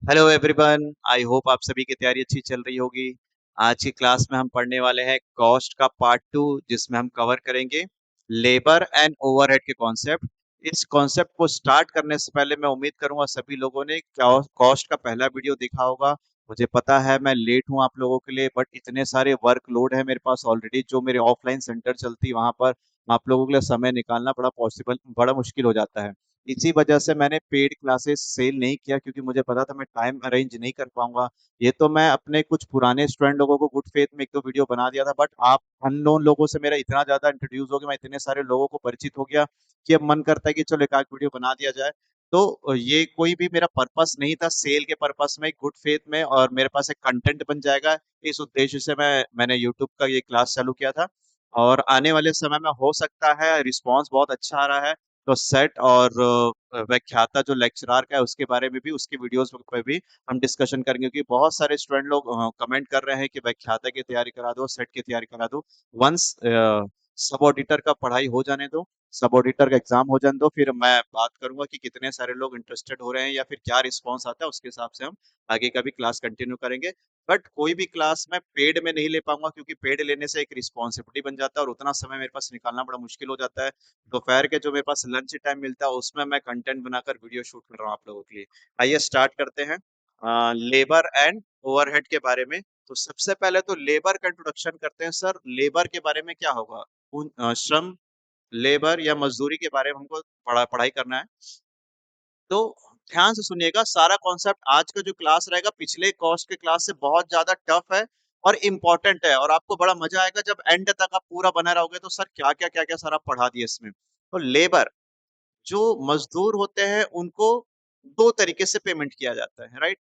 Hello everyone. I hope आप सभी की तैयारी अच्छी चल रही होगी। आज की क्लास में हम पढ़ने वाले हैं कॉस्ट का पार्ट 2, जिसमें हम कवर करेंगे लेबर एंड ओवरहेड के कॉन्सेप्ट। इस कॉन्सेप्ट को स्टार्ट करने से पहले मैं उम्मीद करूंगा सभी लोगों ने कॉस्ट का पहला वीडियो देखा होगा। मुझे पता है मैं लेट हूं आप लोगों के लिए, बट इतने सारे वर्कलोड है मेरे पास ऑलरेडी। जो मेरे ऑफलाइन सेंटर चलती वहां पर आप लोगों के लिए समय निकालना बड़ा मुश्किल हो जाता है। इसी वजह से मैंने पेड क्लासेस सेल नहीं किया, क्योंकि मुझे पता था मैं टाइम अरेंज नहीं कर पाऊंगा। ये तो मैं अपने कुछ पुराने स्टूडेंट लोगों को गुड फेथ में एक दो वीडियो बना दिया था, बट आप अननोन लोगों से मेरा इतना ज्यादा इंट्रोड्यूस हो गया, मैं इतने सारे लोगों को परिचित हो गया कि अब मन करता है कि चलो एक आध वीडियो बना दिया जाए। तो ये कोई भी मेरा पर्पस नहीं था सेल के पर्पस में, गुड फेथ में, और मेरे पास एक कंटेंट बन जाएगा इस उद्देश्य से मैंने यूट्यूब का ये क्लास चालू किया था। और आने वाले समय में हो सकता है रिस्पांस बहुत अच्छा आ रहा है, तो सेट और व्याख्याता जो लेक्चरार का है उसके बारे में भी, उसकी वीडियोस पे भी हम डिस्कशन करेंगे, क्योंकि बहुत सारे स्टूडेंट लोग कमेंट कर रहे हैं कि व्याख्याता की तैयारी करा दो, सेट की तैयारी करा दो। वंस सब ऑडिटर का पढ़ाई हो जाने दो, सब ऑडिटर का एग्जाम हो जाने दो, फिर मैं बात करूंगा कि कितने सारे लोग इंटरेस्टेड हो रहे हैं या फिर क्या रिस्पॉन्स आता है, उसके हिसाब से हम आगे का भी क्लास कंटिन्यू करेंगे। बट कोई भी क्लास मैं पेड में नहीं ले पाऊंगा, क्योंकि पेड लेने से एक रिस्पॉन्सिबिलिटी बन जाता है और उतना समय मेरे पास निकालना बड़ा मुश्किल हो जाता है। दोपहर के जो मेरे पास लंच टाइम मिलता है उसमें मैं कंटेंट बनाकर वीडियो शूट कर रहा हूँ आप लोगों के लिए। आइए स्टार्ट करते हैं लेबर एंड ओवरहेड के बारे में। तो सबसे पहले तो लेबर का इंट्रोडक्शन करते हैं। सर, लेबर के बारे में क्या होगा? श्रम, लेबर या मजदूरी के बारे में हमको पढ़ाई करना है। तो ध्यान से सुनिएगा, सारा कॉन्सेप्ट आज का जो क्लास रहेगा पिछले कॉस्ट के क्लास से बहुत ज्यादा टफ है और इम्पोर्टेंट है, और आपको बड़ा मजा आएगा जब एंड तक आप पूरा बना रहोगे। तो सर क्या क्या सर आप पढ़ा दिए इसमें। तो लेबर, जो मजदूर होते हैं उनको दो तरीके से पेमेंट किया जाता है, राइट।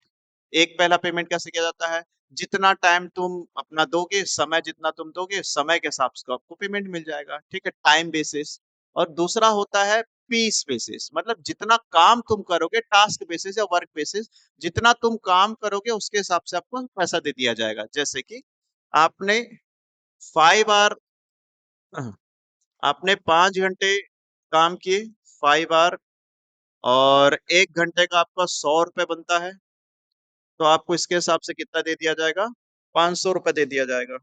एक पहला पेमेंट कैसे किया जाता है? जितना टाइम तुम अपना दोगे, समय जितना तुम दोगे, समय के हिसाब से आपको पेमेंट मिल जाएगा, ठीक है, टाइम बेसिस। और दूसरा होता है पीस बेसिस, मतलब जितना काम तुम करोगे, टास्क बेसिस या वर्क बेसिस, जितना तुम काम करोगे उसके हिसाब से आपको पैसा दे दिया जाएगा। जैसे कि आपने 5 आवर, आपने 5 घंटे काम किए, 5 आवर, और 1 घंटे का आपका 100 रुपए बनता है, तो आपको इसके हिसाब से कितना दे दिया जाएगा? 500 रुपए दे दिया जाएगा,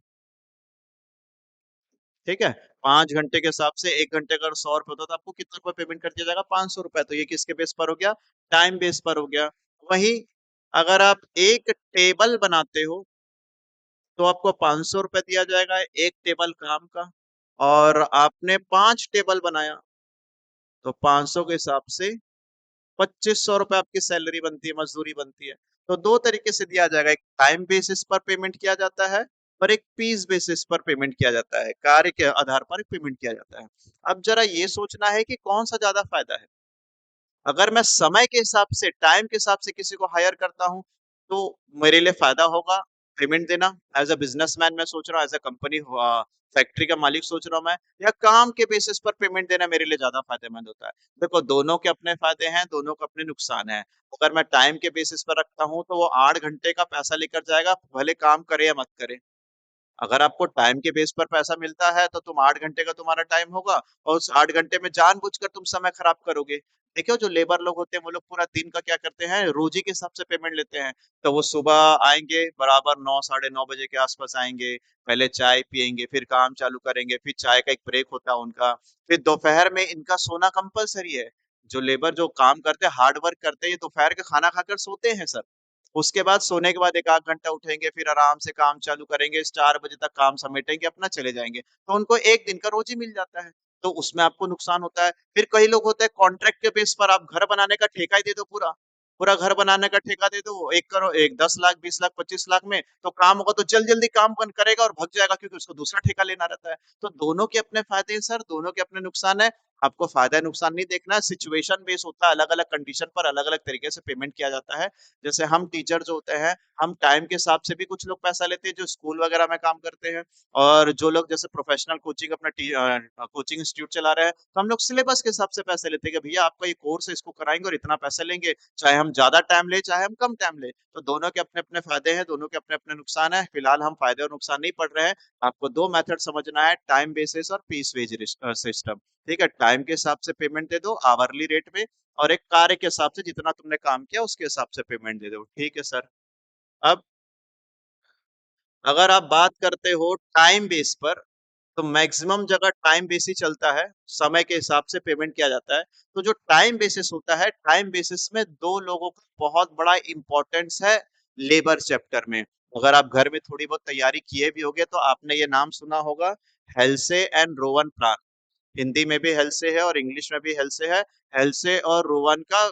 ठीक है। 5 घंटे के हिसाब से 1 घंटे का 100 रुपए होता है, तो आपको कितना रुपए पेमेंट कर दिया जाएगा? 500 रुपए। तो ये किसके बेस पर हो गया? टाइम बेस पर हो गया। वही अगर आप एक टेबल बनाते हो तो आपको 500 रुपए दिया जाएगा एक टेबल काम का, और आपने 5 टेबल बनाया तो 500 के हिसाब से 2500 रुपए आपकी सैलरी बनती है, मजदूरी बनती है। तो दो तरीके से दिया जाएगा, एक टाइम बेसिस पर पेमेंट किया जाता है और एक पीस बेसिस पर पेमेंट किया जाता है, कार्य के आधार पर पेमेंट किया जाता है। अब जरा ये सोचना है कि कौन सा ज्यादा फायदा है। अगर मैं समय के हिसाब से, टाइम के हिसाब से किसी को हायर करता हूँ तो मेरे लिए फायदा होगा पेमेंट देना। एज अ बिजनेसमैन मैं सोच रहा हूँ, एज अ कंपनी फैक्ट्री का मालिक सोच रहा हूँ मैं, या काम के बेसिस पर पेमेंट देना मेरे लिए ज्यादा फायदेमंद होता है। देखो, दोनों के अपने फायदे हैं, दोनों के अपने नुकसान हैं। अगर मैं टाइम के बेसिस पर रखता हूँ तो वो 8 घंटे का पैसा लेकर जाएगा, भले काम करे या मत करे। अगर आपको टाइम के बेस पर पैसा मिलता है तो तुम 8 घंटे का तुम्हारा टाइम होगा, और उस 8 घंटे में जानबूझकर तुम समय खराब करोगे। देखो, जो लेबर लोग होते हैं वो लोग पूरा दिन का क्या करते हैं, रोजी के हिसाब से पेमेंट लेते हैं। तो वो सुबह आएंगे बराबर 9 साढ़े 9 बजे के आसपास आएंगे, पहले चाय पियेंगे, फिर काम चालू करेंगे, फिर चाय का एक ब्रेक होता है उनका। फिर दोपहर में इनका सोना कंपलसरी है। जो लेबर जो काम करते हैं, हार्ड वर्क करते हैं, ये दोपहर का खाना खाकर सोते हैं सर। उसके बाद सोने के बाद एक आध घंटा उठेंगे, फिर आराम से काम चालू करेंगे, 4 बजे तक काम समेटेंगे, अपना चले जाएंगे, तो उनको एक दिन का रोज ही मिल जाता है। तो उसमें आपको नुकसान होता है। फिर कई लोग होते हैं कॉन्ट्रैक्ट के बेस पर, आप घर बनाने का ठेका ही दे दो, पूरा पूरा घर बनाने का ठेका दे दो, 1 करोड़, एक 10 लाख, 20 लाख, 25 लाख में, तो काम होगा तो जल्दी जल्दी काम बंद करेगा और भग जाएगा, क्योंकि उसको दूसरा ठेका लेना रहता है। तो दोनों के अपने फायदे हैं सर, दोनों के अपने नुकसान है। आपको फायदा नुकसान नहीं देखना है, सिचुएशन बेस होता है, अलग अलग कंडीशन पर अलग अलग तरीके से पेमेंट किया जाता है। जैसे हम टीचर जो होते हैं, हम टाइम के हिसाब से भी कुछ लोग पैसा लेते हैं जो स्कूल वगैरह में काम करते हैं, और जो लोग जैसे प्रोफेशनल कोचिंग अपना कोचिंग इंस्टीट्यूट चला रहे हैं, तो हम लोग सिलेबस के हिसाब से पैसे लेते हैं कि भैया आपका ये कोर्स है, इसको कराएंगे और इतना पैसा लेंगे, चाहे हम ज्यादा टाइम ले चाहे हम कम टाइम ले। तो दोनों के अपने अपने फायदे हैं, दोनों के अपने अपने नुकसान है। फिलहाल हम फायदे और नुकसान नहीं पढ़ रहे हैं। आपको दो मेथड समझना है, टाइम बेसिस और पीस वेज सिस्टम। ठीक है, टाइम के हिसाब से पेमेंट दे दो आवरली रेट में, और एक कार्य के हिसाब से जितना तुमने काम किया उसके हिसाब से पेमेंट दे दो। ठीक है सर। अब अगर आप बात करते हो टाइम बेस पर, तो मैक्सिमम जगह टाइम बेस ही चलता है, समय के हिसाब से पेमेंट किया जाता है। तो जो टाइम बेसिस होता है, टाइम बेसिस में दो लोगों का बहुत बड़ा इंपॉर्टेंस है लेबर चैप्टर में। अगर आप घर में थोड़ी बहुत तैयारी किए भी होगे तो आपने ये नाम सुना होगा, हेल्से एंड रोवन प्राग। हिंदी में भी हेल्से है और इंग्लिश में भी हेल्से है। हेल्से और रोवन का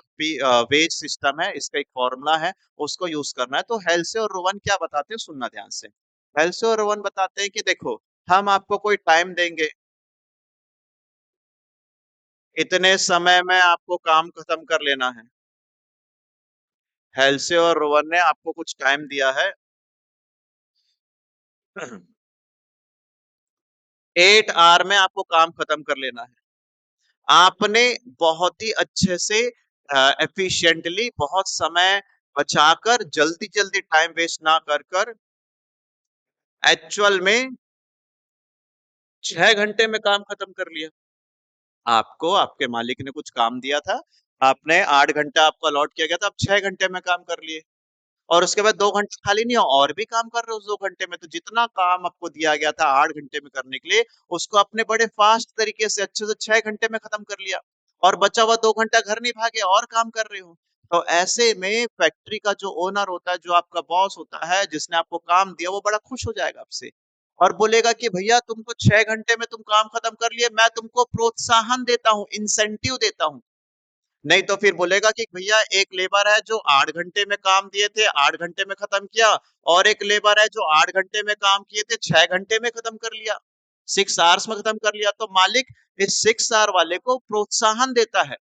वेज सिस्टम है, इसका एक फॉर्मूला है, उसको यूज करना है। तो हेल्से और रोवन क्या बताते हैं, सुनना ध्यान से। हेल्से और रोवन बताते हैं कि देखो, हम आपको कोई टाइम देंगे, इतने समय में आपको काम खत्म कर लेना है। हेल्से और रोवन ने आपको कुछ टाइम दिया है, 8 आवर में आपको काम खत्म कर लेना है। आपने बहुत ही अच्छे से एफिशिएंटली बहुत समय बचाकर जल्दी जल्दी टाइम वेस्ट ना कर कर एक्चुअल में 6 घंटे में काम खत्म कर लिया। आपको आपके मालिक ने कुछ काम दिया था, आपने 8 घंटा आपको अलॉट किया गया था, आप 6 घंटे में काम कर लिए। और उसके बाद 2 घंटे खाली नहीं, और भी काम कर रहे हो उस 2 घंटे में। तो जितना काम आपको दिया गया था 8 घंटे में करने के लिए, उसको अपने बड़े फास्ट तरीके से अच्छे से 6 घंटे में खत्म कर लिया। और बचा हुआ 2 घंटा घर नहीं भागे और काम कर रहे हो। तो ऐसे में फैक्ट्री का जो ओनर होता है, जो आपका बॉस होता है, जिसने आपको काम दिया, वो बड़ा खुश हो जाएगा आपसे और बोलेगा कि भैया तुमको 6 घंटे में तुम काम खत्म कर लिए, मैं तुमको प्रोत्साहन देता हूँ, इंसेंटिव देता हूँ। नहीं तो फिर बोलेगा कि भैया एक लेबर है जो 8 घंटे में काम दिए थे, 8 घंटे में खत्म किया, और एक लेबर है जो 8 घंटे में काम किए थे, 6 घंटे में खत्म कर लिया, 6 आवर्स में खत्म कर लिया। तो मालिक इस 6 आवर वाले को प्रोत्साहन देता है,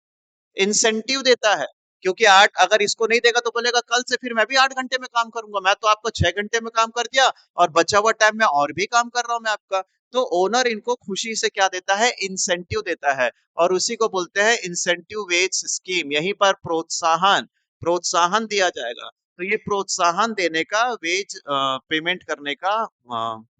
इंसेंटिव देता है। क्योंकि 8, अगर इसको नहीं देगा तो बोलेगा कल से फिर मैं भी 8 घंटे में काम करूंगा, मैं तो आपको 6 घंटे में काम कर दिया और बचा हुआ टाइम में और भी काम कर रहा हूं मैं आपका। तो ओनर इनको खुशी से क्या देता है, इंसेंटिव देता है। और उसी को बोलते हैं इंसेंटिव वेज स्कीम। यहीं पर प्रोत्साहन प्रोत्साहन दिया जाएगा। तो ये प्रोत्साहन देने का, वेज पेमेंट करने का,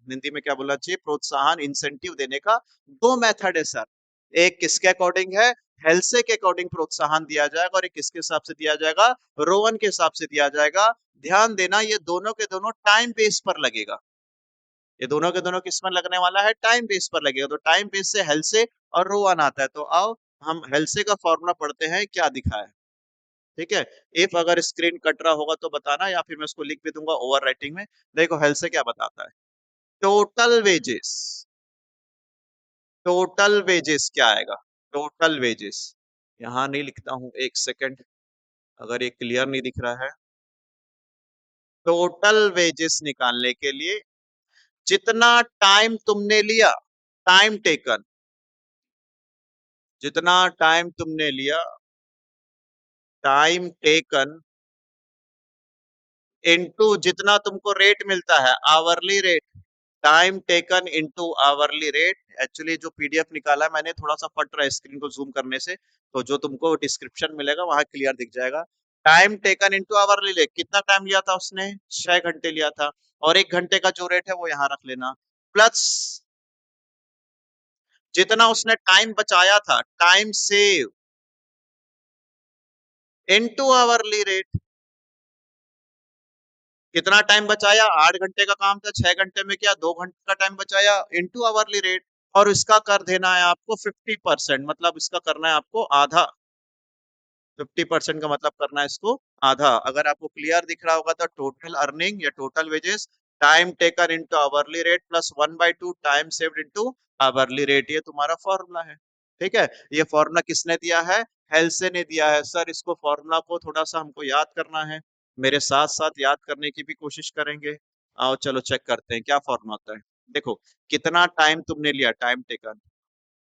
हिंदी में क्या बोलना चाहिए, प्रोत्साहन इंसेंटिव देने का दो मेथड है सर। एक किसके अकॉर्डिंग है, हेल्से के अकॉर्डिंग प्रोत्साहन दिया जाएगा, और एक किसके हिसाब से दिया जाएगा, रोवन के हिसाब से दिया जाएगा। ध्यान देना, ये दोनों के दोनों टाइम बेस पर लगेगा। ये दोनों के दोनों किस में लगने वाला है, टाइम बेस पर लगेगा। तो टाइम बेस से हेल्से और रोवन आता है। तो आओ हम हेल्से का फॉर्मूला पढ़ते हैं, क्या दिखा है। ठीक है। इफ अगर स्क्रीन कट रहा होगा तो बताना, या फिर मैं उसको लिख भी दूंगा ओवर राइटिंग में। देखो हेल्से क्या बताता है, टोटल वेजेस। टोटल वेजेस क्या आएगा, टोटल वेजेस। यहां नहीं लिखता हूं, एक सेकंड, अगर ये क्लियर नहीं दिख रहा है। टोटल वेजेस निकालने के लिए जितना टाइम तुमने लिया, टाइम टेकन, जितना टाइम तुमने लिया, टाइम टेकन इनटू जितना तुमको रेट मिलता है, hourly rate. Time taken into hourly rate. Actually जो पीडीएफ निकाला है मैंने, थोड़ा सा फट रहा है स्क्रीन को जूम करने से, तो जो तुमको डिस्क्रिप्शन मिलेगा वहां क्लियर दिख जाएगा। Time taken into hourly rate, कितना टाइम लिया था उसने, 6 घंटे लिया था, और 1 घंटे का जो रेट है वो यहाँ रख लेना, प्लस जितना उसने टाइम बचाया था, time save, into hourly rate. कितना टाइम बचाया, 8 घंटे का काम था, 6 घंटे में किया, 2 घंटे का टाइम बचाया, इनटू आवरली रेट। और इसका कर देना है आपको 50%, मतलब इसका करना है आपको आधा। 50% का मतलब करना है इसको आधा। अगर आपको क्लियर दिख रहा होगा तो टोटल अर्निंग या total wages, time taken into hourly rate plus 1/2 time saved into hourly rate, ये तुम्हारा फॉर्मूला है। ठीक है। ये फॉर्मूला किसने दिया है, हेल्से ने दिया है। सर इसको फॉर्मूला को थोड़ा सा हमको याद करना है, मेरे साथ साथ याद करने की भी कोशिश करेंगे। आओ चलो चेक करते हैं क्या फॉर्मूला होता है। देखो, कितना टाइम तुमने लिया, टाइम टेकन,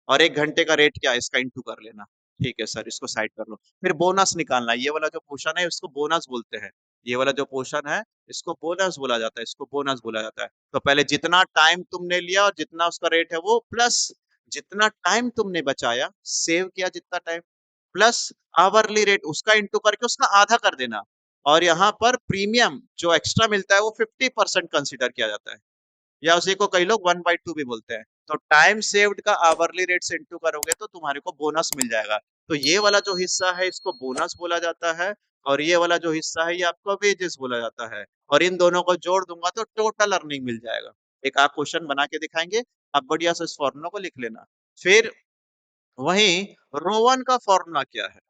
और 1 घंटे का रेट क्या है, इसका इंटू कर लेना। ठीक है सर, इसको साइड कर लो। फिर बोनस निकालना है, ये वाला जो पोर्शन है इसको बोनस बोलते हैं। ये वाला जो पोर्शन है इसको बोनस बोला जाता है, इसको बोनस बोला जाता है। तो पहले जितना टाइम तुमने लिया और जितना उसका रेट है वो, प्लस जितना टाइम तुमने बचाया, सेव किया जितना टाइम, प्लस आवरली रेट, उसका इंटू करके उसका आधा कर देना। और यहाँ पर प्रीमियम जो एक्स्ट्रा मिलता है वो 50% कंसिडर किया जाता है, या उसी को कई लोग 1/2 भी बोलते हैं। तो टाइम सेव्ड का आवरली रेट से इंटू करोगे तो तुम्हारे को बोनस मिल जाएगा। तो ये वाला जो हिस्सा है इसको बोनस बोला जाता है, और ये वाला जो हिस्सा है ये आपका वेजेस बोला जाता है, और इन दोनों को जोड़ दूंगा तो टोटल अर्निंग मिल जाएगा। एक आप क्वेश्चन बना के दिखाएंगे, आप बढ़िया से इस फॉर्मूला को लिख लेना। फिर वहीं रोवन का फॉर्मूला क्या है?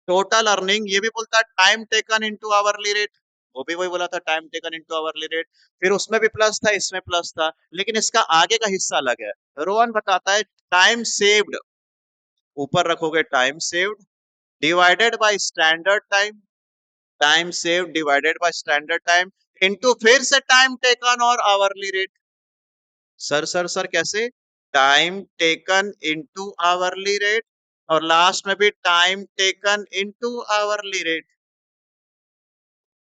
टोटल अर्निंग, ये भी बोलता है time taken into hourly rate, वो भी वही बोला था time taken into hourly rate. फिर उसमें भी प्लस था, इसमें प्लस था, लेकिन इसका आगे का हिस्सा अलग है। रोहन बताता है टाइम सेव्ड, ऊपर रखोगे time saved divided by standard time, time saved divided by standard time into फिर से टाइम टेकन और आवरली रेट। सर कैसे? Time taken into hourly rate, और लास्ट में भी time taken into hourly rate.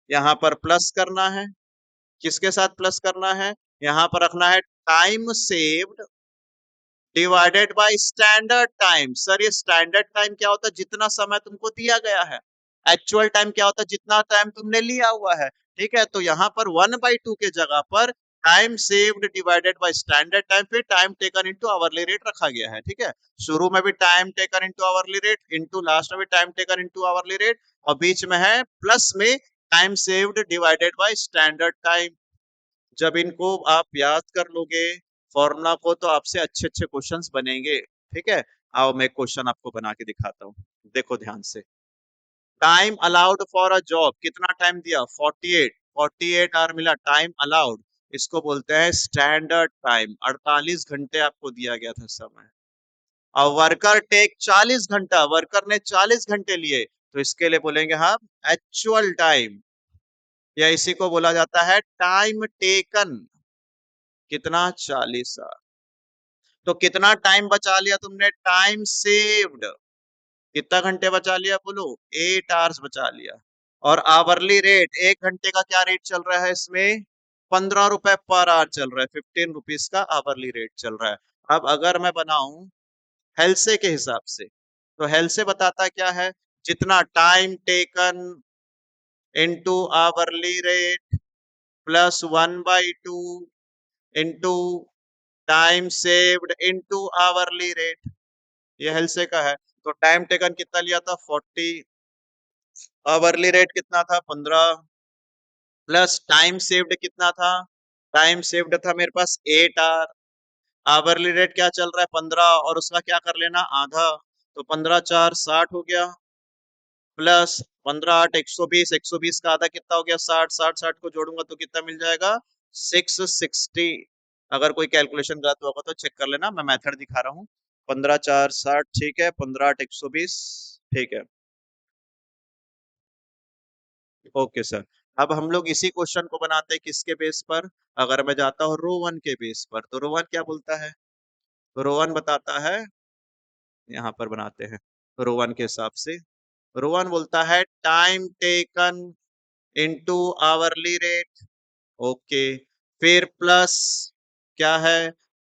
यहाँ पर प्लस करना है, किसके साथ प्लस करना है? यहाँ पर रखना है time saved divided by standard time. Sir ये स्टैंडर्ड टाइम क्या होता है? जितना समय तुमको दिया गया है। एक्चुअल टाइम क्या होता है? जितना टाइम तुमने लिया हुआ है। ठीक है, तो यहाँ पर 1/2 के जगह पर time saved divided by standard time, फिर time taken into hourly rate रखा गया है। ठीक है, शुरू में भी time taken into hourly rate, into last में भी time taken into hourly rate, और बीच में है प्लस में time saved divided by standard time. जब इनको आप याद कर लोगे फॉर्मूला को, तो आपसे अच्छे अच्छे क्वेश्चंस बनेंगे। ठीक है, आओ मैं क्वेश्चन आपको बना के दिखाता हूँ, देखो ध्यान से। Time allowed for a job, कितना टाइम दिया? 48, 48 आवर मिला टाइम अलाउड। इसको बोलते हैं स्टैंडर्ड टाइम, 48 घंटे आपको दिया गया था समय। और वर्कर टेक 40 घंटा, वर्कर ने 40 घंटे लिए, तो इसके लिए बोलेंगे हम एक्चुअल टाइम, या इसी को बोला जाता है टाइम टेकन। कितना? 40 आवर। तो कितना टाइम बचा लिया तुमने? टाइम सेव्ड, कितना घंटे बचा लिया बोलो? 8 आवर्स बचा लिया। और आवरली रेट, 1 घंटे का क्या रेट चल रहा है इसमें? 15 रुपए पर आवर चल रहा है, 15 रुपीज का आवरली रेट चल रहा है। अब अगर मैं बनाऊं हेल्से के हिसाब से, तो हेल्से बताता क्या है? जितना time taken into hourly rate plus 1/2 into time saved into hourly rate, ये हेल्से का है। तो टाइम टेकन कितना लिया था? 40, आवरली रेट कितना था? 15, प्लस टाइम सेव्ड कितना था? टाइम सेव्ड था मेरे पास 8 आवर, आवरली रेट क्या चल रहा है? 15, और उसका क्या कर लेना? आधा, तो 15 4 60 हो गया, प्लस 15 8 120, 120 का आधा कितना हो गया? 60, 60 60 को जोड़ूंगा तो कितना मिल जाएगा? 660। अगर कोई कैलकुलेशन गलत होगा तो चेक कर लेना, मैं मेथड दिखा रहा हूँ। 15 4 60, ठीक है, 15 8 120, ठीक है, ओके सर। अब हम लोग इसी क्वेश्चन को बनाते हैं किसके बेस पर? अगर मैं जाता हूँ रोवन के बेस पर, तो रोवन क्या बोलता है? तो रोवन बताता है, यहाँ पर बनाते हैं रोवन के हिसाब से। रोवन बोलता है time taken into hourly rate, okay, फिर प्लस क्या है?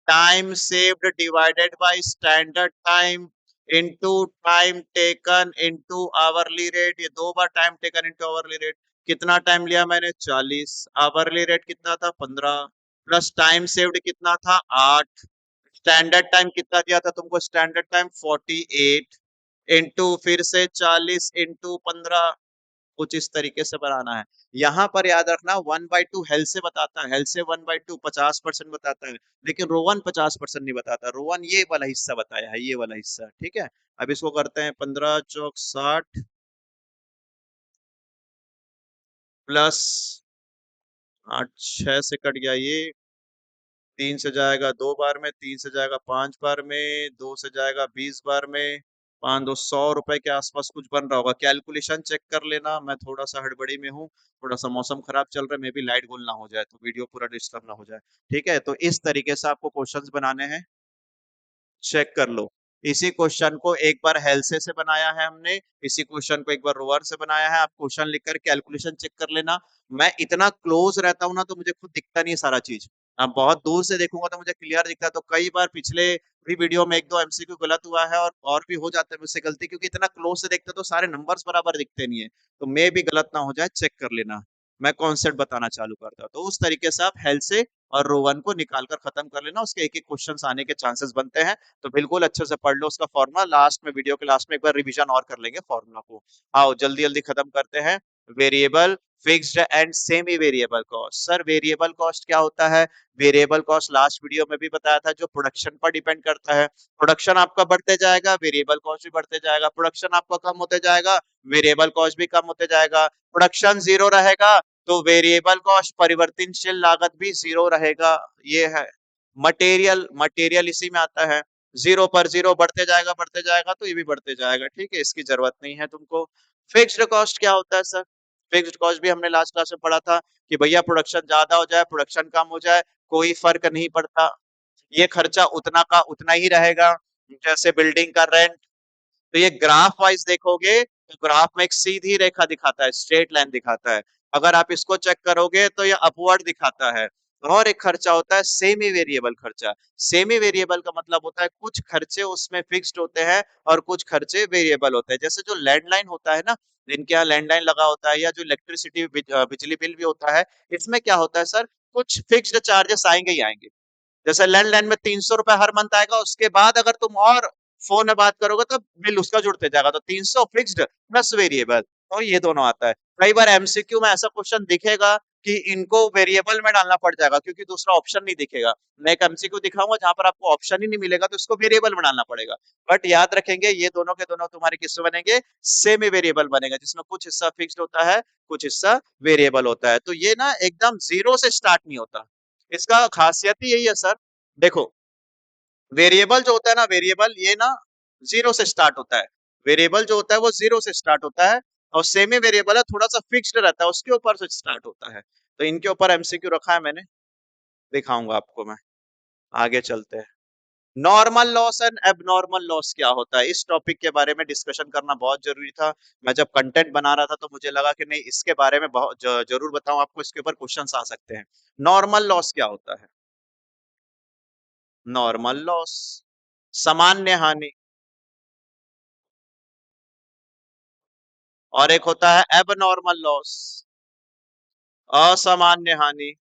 Time saved divided by standard time into time taken into hourly rate, ये 2 बार time taken into hourly rate. कितना टाइम लिया मैंने? 40, आवरली रेट कितना था? 15, प्लस टाइम सेव्ड कितना था? 8, स्टैंडर्ड टाइम कितना दिया था तुमको? स्टैंडर्ड टाइम 48 इनटू फिर से 40 इनटू 15, कुछ इस तरीके से बनाना है। यहाँ पर याद रखना 1/2 हेल से बताता है, हेल से 1/2 50% बताता है, लेकिन रोवन 50% नहीं बताता। रोवन ये वाला हिस्सा बताया है, ये वाला हिस्सा। ठीक है, अब इसको करते हैं 15 चौक 60 प्लस 8 6 से कट गया ये, 3 से जाएगा 2 बार में, 3 से जाएगा 5 बार में, 2 से जाएगा 20 बार में, 5 2 100 रुपए के आसपास कुछ बन रहा होगा। कैलकुलेशन चेक कर लेना, मैं थोड़ा सा हड़बड़ी में हूँ, थोड़ा सा मौसम खराब चल रहा है, मे भी लाइट गुल ना हो जाए तो वीडियो पूरा डिस्टर्ब ना हो जाए। ठीक है, तो इस तरीके से आपको क्वेश्चंस बनाने हैं, चेक कर लो। इसी क्वेश्चन को एक बार हेल्से से बनाया है हमने, इसी क्वेश्चन को एक बार रोवर से बनाया है। आप क्वेश्चन लिखकर कैलकुलेशन चेक कर लेना। मैं इतना क्लोज रहता हूँ ना, तो मुझे खुद दिखता नहीं है सारा चीज। अब बहुत दूर से देखूंगा तो मुझे क्लियर दिखता है, तो कई बार पिछले भी वीडियो में 1 2 एमसीक्यू गलत हुआ है, और भी हो जाता है मुझसे गलती, क्योंकि इतना क्लोज से देखते तो सारे नंबर्स बराबर दिखते नहीं है, तो मे भी गलत ना हो जाए, चेक कर लेना। मैं कॉन्सेप्ट बताना चालू करता हूँ। तो उस तरीके से आप हेल्थ से और रो वन को निकाल कर खत्म कर लेना, उसके एक एक क्वेश्चन आने के चांसेस बनते हैं। तो बिल्कुल अच्छे से पढ़ लो उसका फॉर्मूला, लास्ट में वीडियो के लास्ट में एक बार रिवीजन और कर लेंगे फॉर्मूला को। आओ जल्दी जल्दी खत्म करते हैं। Variable, fixed and semi variable cost. Sir variable cost क्या होता है? वेरिएबल कॉस्ट लास्ट वीडियो में भी बताया था, जो प्रोडक्शन पर डिपेंड करता है। प्रोडक्शन आपका बढ़ते जाएगा, वेरिएबल कॉस्ट भी बढ़ते जाएगा। प्रोडक्शन आपका कम होते जाएगा, वेरिएबल कॉस्ट भी कम होते जाएगा। प्रोडक्शन जीरो रहेगा तो वेरिएबल कॉस्ट परिवर्तनशील लागत भी जीरो रहेगा। ये है मटेरियल, मटेरियल इसी में आता है। जीरो पर जीरो बढ़ते जाएगा तो ये भी बढ़ते जाएगा। ठीक है, इसकी जरूरत नहीं है तुमको। फिक्स्ड कॉस्ट क्या होता है सर? फिक्स्ड कॉस्ट भी हमने लास्ट क्लास में पढ़ा था कि भैया प्रोडक्शन ज्यादा हो जाए, प्रोडक्शन कम हो जाए, कोई फर्क नहीं पड़ता, ये खर्चा उतना का उतना ही रहेगा। जैसे बिल्डिंग का रेंट, तो ये ग्राफ वाइज देखोगे तो ग्राफ में एक सीधी रेखा दिखाता है, स्ट्रेट लाइन दिखाता है। अगर आप इसको चेक करोगे तो ये अपवर्ड दिखाता है। और एक खर्चा होता है सेमी वेरिएबल खर्चा। सेमी वेरिएबल का मतलब होता है कुछ खर्चे उसमें फिक्स्ड होते हैं और कुछ खर्चे वेरिएबल होते हैं। जैसे जो लैंडलाइन होता है ना, जिनके यहाँ लैंडलाइन लगा होता है, या जो इलेक्ट्रिसिटी बिजली बिल भी होता है, इसमें क्या होता है सर, कुछ फिक्स्ड चार्जेस आएंगे ही आएंगे। जैसे लैंडलाइन में 300 रुपए हर मंथ आएगा, उसके बाद अगर तुम और फोन में बात करोगे तो बिल उसका जुड़ते जाएगा। तो 300 फिक्स्ड प्लस वेरिएबल, तो ये दोनों आता है। कई बार एमसीक्यू में ऐसा क्वेश्चन दिखेगा कि इनको वेरिएबल में डालना पड़ जाएगा क्योंकि दूसरा ऑप्शन नहीं दिखेगा। मैं एक एमसीक्यू दिखाऊंगा जहां पर आपको ऑप्शन ही नहीं मिलेगा, तो इसको वेरिएबल में डालना पड़ेगा। बट याद रखेंगे ये दोनों के दोनों तुम्हारे किससे बनेंगे? सेमी वेरिएबल बनेगा, जिसमें कुछ हिस्सा फिक्स्ड होता है, कुछ हिस्सा वेरिएबल होता है। तो ये ना एकदम जीरो से स्टार्ट नहीं होता, इसका खासियत ही यही है सर। देखो वेरिएबल जो होता है ना, वेरिएबल ये ना जीरो से स्टार्ट होता है। वेरिएबल जो होता है वो जीरो से स्टार्ट होता है, और सेमी वेरिएबल है थोड़ा सा फिक्स्ड रहता है, उसके ऊपर से स्टार्ट होता है। तो इनके ऊपर एमसीक्यू रखा है मैंने, दिखाऊंगा आपको मैं। आगे चलते हैं। Normal loss and abnormal loss क्या होता है, इस टॉपिक के बारे में डिस्कशन करना बहुत जरूरी था। मैं जब कंटेंट बना रहा था तो मुझे लगा कि नहीं, इसके बारे में बहुत जरूर बताऊं आपको, इसके ऊपर क्वेश्चंस आ सकते हैं। नॉर्मल लॉस क्या होता है? नॉर्मल लॉस सामान्य हानि, और एक होता है एबनॉर्मल लॉस, असामान्य हानि।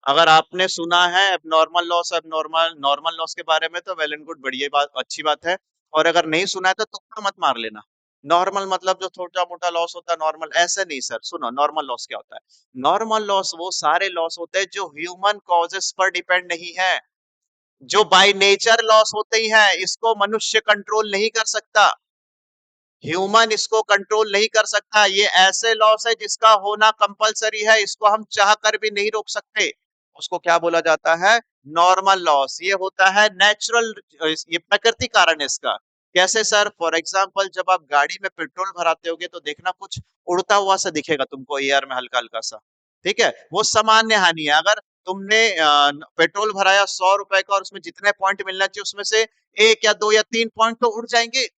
अगर आपने सुना है abnormal loss, abnormal normal loss के बारे में, तो वेल एंड गुड, बढ़िया बात, अच्छी बात है। और अगर नहीं सुना है तो तुक्का मत मार लेना। नॉर्मल मतलब जो छोटा मोटा लॉस होता है नॉर्मल, ऐसे नहीं सर। सुनो नॉर्मल लॉस क्या होता है। नॉर्मल लॉस वो सारे लॉस होते हैं जो ह्यूमन कॉजेस पर डिपेंड नहीं है, जो बाय नेचर लॉस होते ही हैं, इसको मनुष्य कंट्रोल नहीं कर सकता। ह्यूमन इसको कंट्रोल नहीं कर सकता। ये ऐसे लॉस है जिसका होना कंपलसरी है, इसको हम चाह कर भी नहीं रोक सकते। उसको क्या बोला जाता है? Normal loss. ये होता है नेचुरल, ये प्रकृति कारण है इसका। कैसे सर? फॉर एग्जांपल जब आप गाड़ी में पेट्रोल भराते होगे तो देखना कुछ उड़ता हुआ सा दिखेगा तुमको एयर में, हल्का हल्का सा। ठीक है, वो सामान्य हानि है। अगर तुमने पेट्रोल भराया 100 रुपए का, और उसमें जितने पॉइंट मिलना चाहिए उसमें से एक या दो या तीन पॉइंट तो उड़ जाएंगे,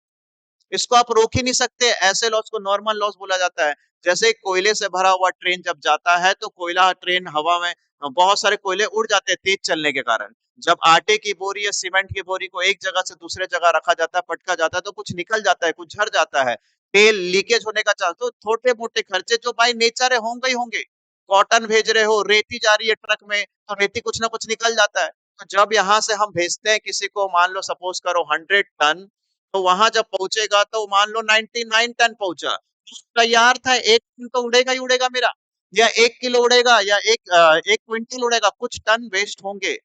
इसको आप रोक ही नहीं सकते। ऐसे लॉस को नॉर्मल लॉस बोला जाता है। जैसे कोयले से भरा हुआ ट्रेन जब जाता है तो कोयला ट्रेन हवा में, बहुत सारे कोयले उड़ जाते हैं तेज चलने के कारण। जब आटे की बोरी या सीमेंट की बोरी को एक जगह से दूसरे जगह रखा जाता है, पटका जाता है, तो कुछ निकल जाता है, कुछ झड़ जाता है, तेल लीकेज होने का चांस। तो छोटे मोटे खर्चे जो बाई नेचर है होंगे ही होंगे। कॉटन भेज रहे हो, रेती जा रही है ट्रक में, तो रेती कुछ ना कुछ निकल जाता है। तो जब यहाँ से हम भेजते हैं किसी को, मान लो सपोज करो 100 टन, तो वहां जब पहुंचेगा तो मान लो 99 टन पहुंचा, तो तैयार था, एक टन तो उड़ेगा ही उड़ेगा मेरा, या 1 किलो उड़ेगा, या एक क्विंटल उड़ेगा, कुछ टन वेस्ट होंगे।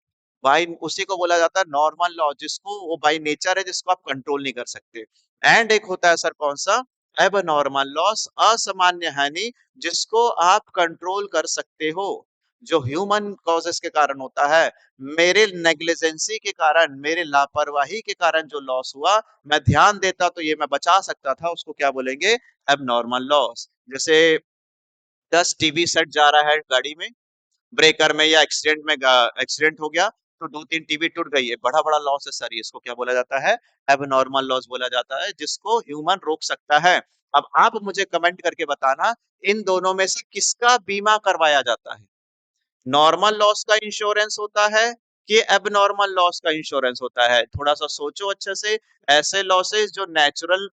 भाई उसी को बोला जाता है नॉर्मल लॉ, जिसको वो बाई नेचर है, जिसको आप कंट्रोल नहीं कर सकते। एंड एक होता है सर कौन सा? एब नॉर्मल लॉस, असामान्य हानि, जिसको आप कंट्रोल कर सकते हो, जो ह्यूमन कॉजेस के कारण होता है। मेरे नेग्लिजेंसी के कारण, मेरे लापरवाही के कारण जो लॉस हुआ, मैं ध्यान देता तो ये मैं बचा सकता था, उसको क्या बोलेंगे? Abnormal loss. जैसे 10 टीवी सेट जा रहा है गाड़ी में, ब्रेकर में या एक्सीडेंट हो गया, तो दो तीन टीवी टूट गई है, बड़ा बड़ा लॉस है सर, इसको क्या बोला जाता है? एबनॉर्मल लॉस बोला जाता है, जिसको ह्यूमन रोक सकता है। अब आप मुझे कमेंट करके बताना, इन दोनों में से किसका बीमा करवाया जाता है? नॉर्मल लॉस का इंश्योरेंस होता है कि एबनॉर्मल लॉस का इंश्योरेंस होता है? थोड़ा सा सोचो अच्छे से। ऐसे लॉसेस जो नेचुरल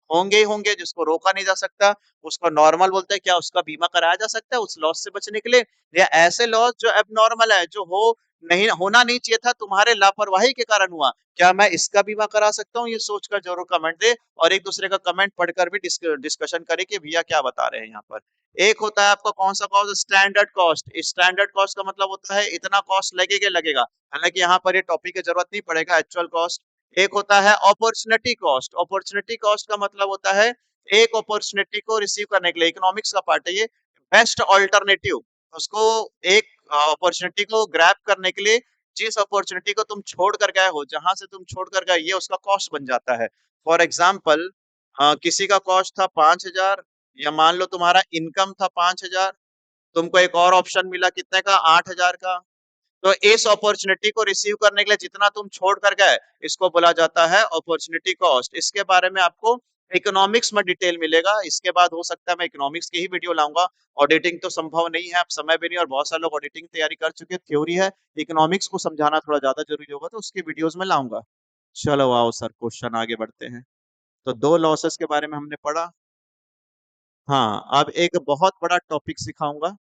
होंगे ही होंगे, जिसको रोका नहीं जा सकता उसको नॉर्मल बोलते हैं। क्या उसका बीमा कराया जा सकता है उस लॉस से बचने के लिए? या ऐसे लॉस जो एबनॉर्मल है, जो हो नहीं, होना नहीं चाहिए था, तुम्हारे लापरवाही के कारण हुआ, क्या मैं इसका बीमा करा सकता हूँ? ये सोचकर जरूर कमेंट दे, और एक दूसरे का कमेंट पढ़कर भी डिस्कशन करें कि भैया क्या बता रहे हैं यहाँ पर। एक होता है आपका कौन सा cost? Standard cost. Standard cost का मतलब होता है इतना कॉस्ट लगेगा लगेगा, हालांकि यहाँ पर ये टॉपिक की जरूरत नहीं पड़ेगा, एक्चुअल कॉस्ट। एक होता है अपॉर्चुनिटी कॉस्ट। अपॉर्चुनिटी कॉस्ट का मतलब होता है एक अपॉर्चुनिटी को रिसीव करने के लिए, इकोनॉमिक्स का पार्ट है ये, बेस्ट ऑल्टरनेटिव, उसको एक अपॉर्चुनिटी को ग्रैब करने के लिए जिस अपॉर्चुनिटी को तुम छोड़ कर गए हो, जहां से तुम छोड़ कर गए, ये उसका कॉस्ट बन जाता है। फॉर एग्जाम्पल, किसी का कॉस्ट था 5,000, या मान लो तुम्हारा इनकम था 5,000, तुमको एक और ऑप्शन मिला कितने का? 8,000 का। तो इस अपॉर्चुनिटी को रिसीव करने के लिए जितना तुम छोड़ कर गए, इसको बोला जाता है अपॉर्चुनिटी कॉस्ट। इसके बारे में आपको इकोनॉमिक्स में डिटेल मिलेगा। इसके बाद हो सकता है मैं इकोनॉमिक्स की ही वीडियो लाऊंगा। ऑडिटिंग तो संभव नहीं है, अब समय भी नहीं, और बहुत सारे लोग ऑडिटिंग तैयारी कर चुके हैं, थ्योरी है। इकोनॉमिक्स को समझाना थोड़ा ज्यादा जरूरी होगा, तो उसकी वीडियोस में लाऊंगा। चलो आओ सर, क्वेश्चन आगे बढ़ते हैं। तो दो लॉसेस के बारे में हमने पढ़ा। हाँ, अब एक बहुत बड़ा टॉपिक सिखाऊंगा।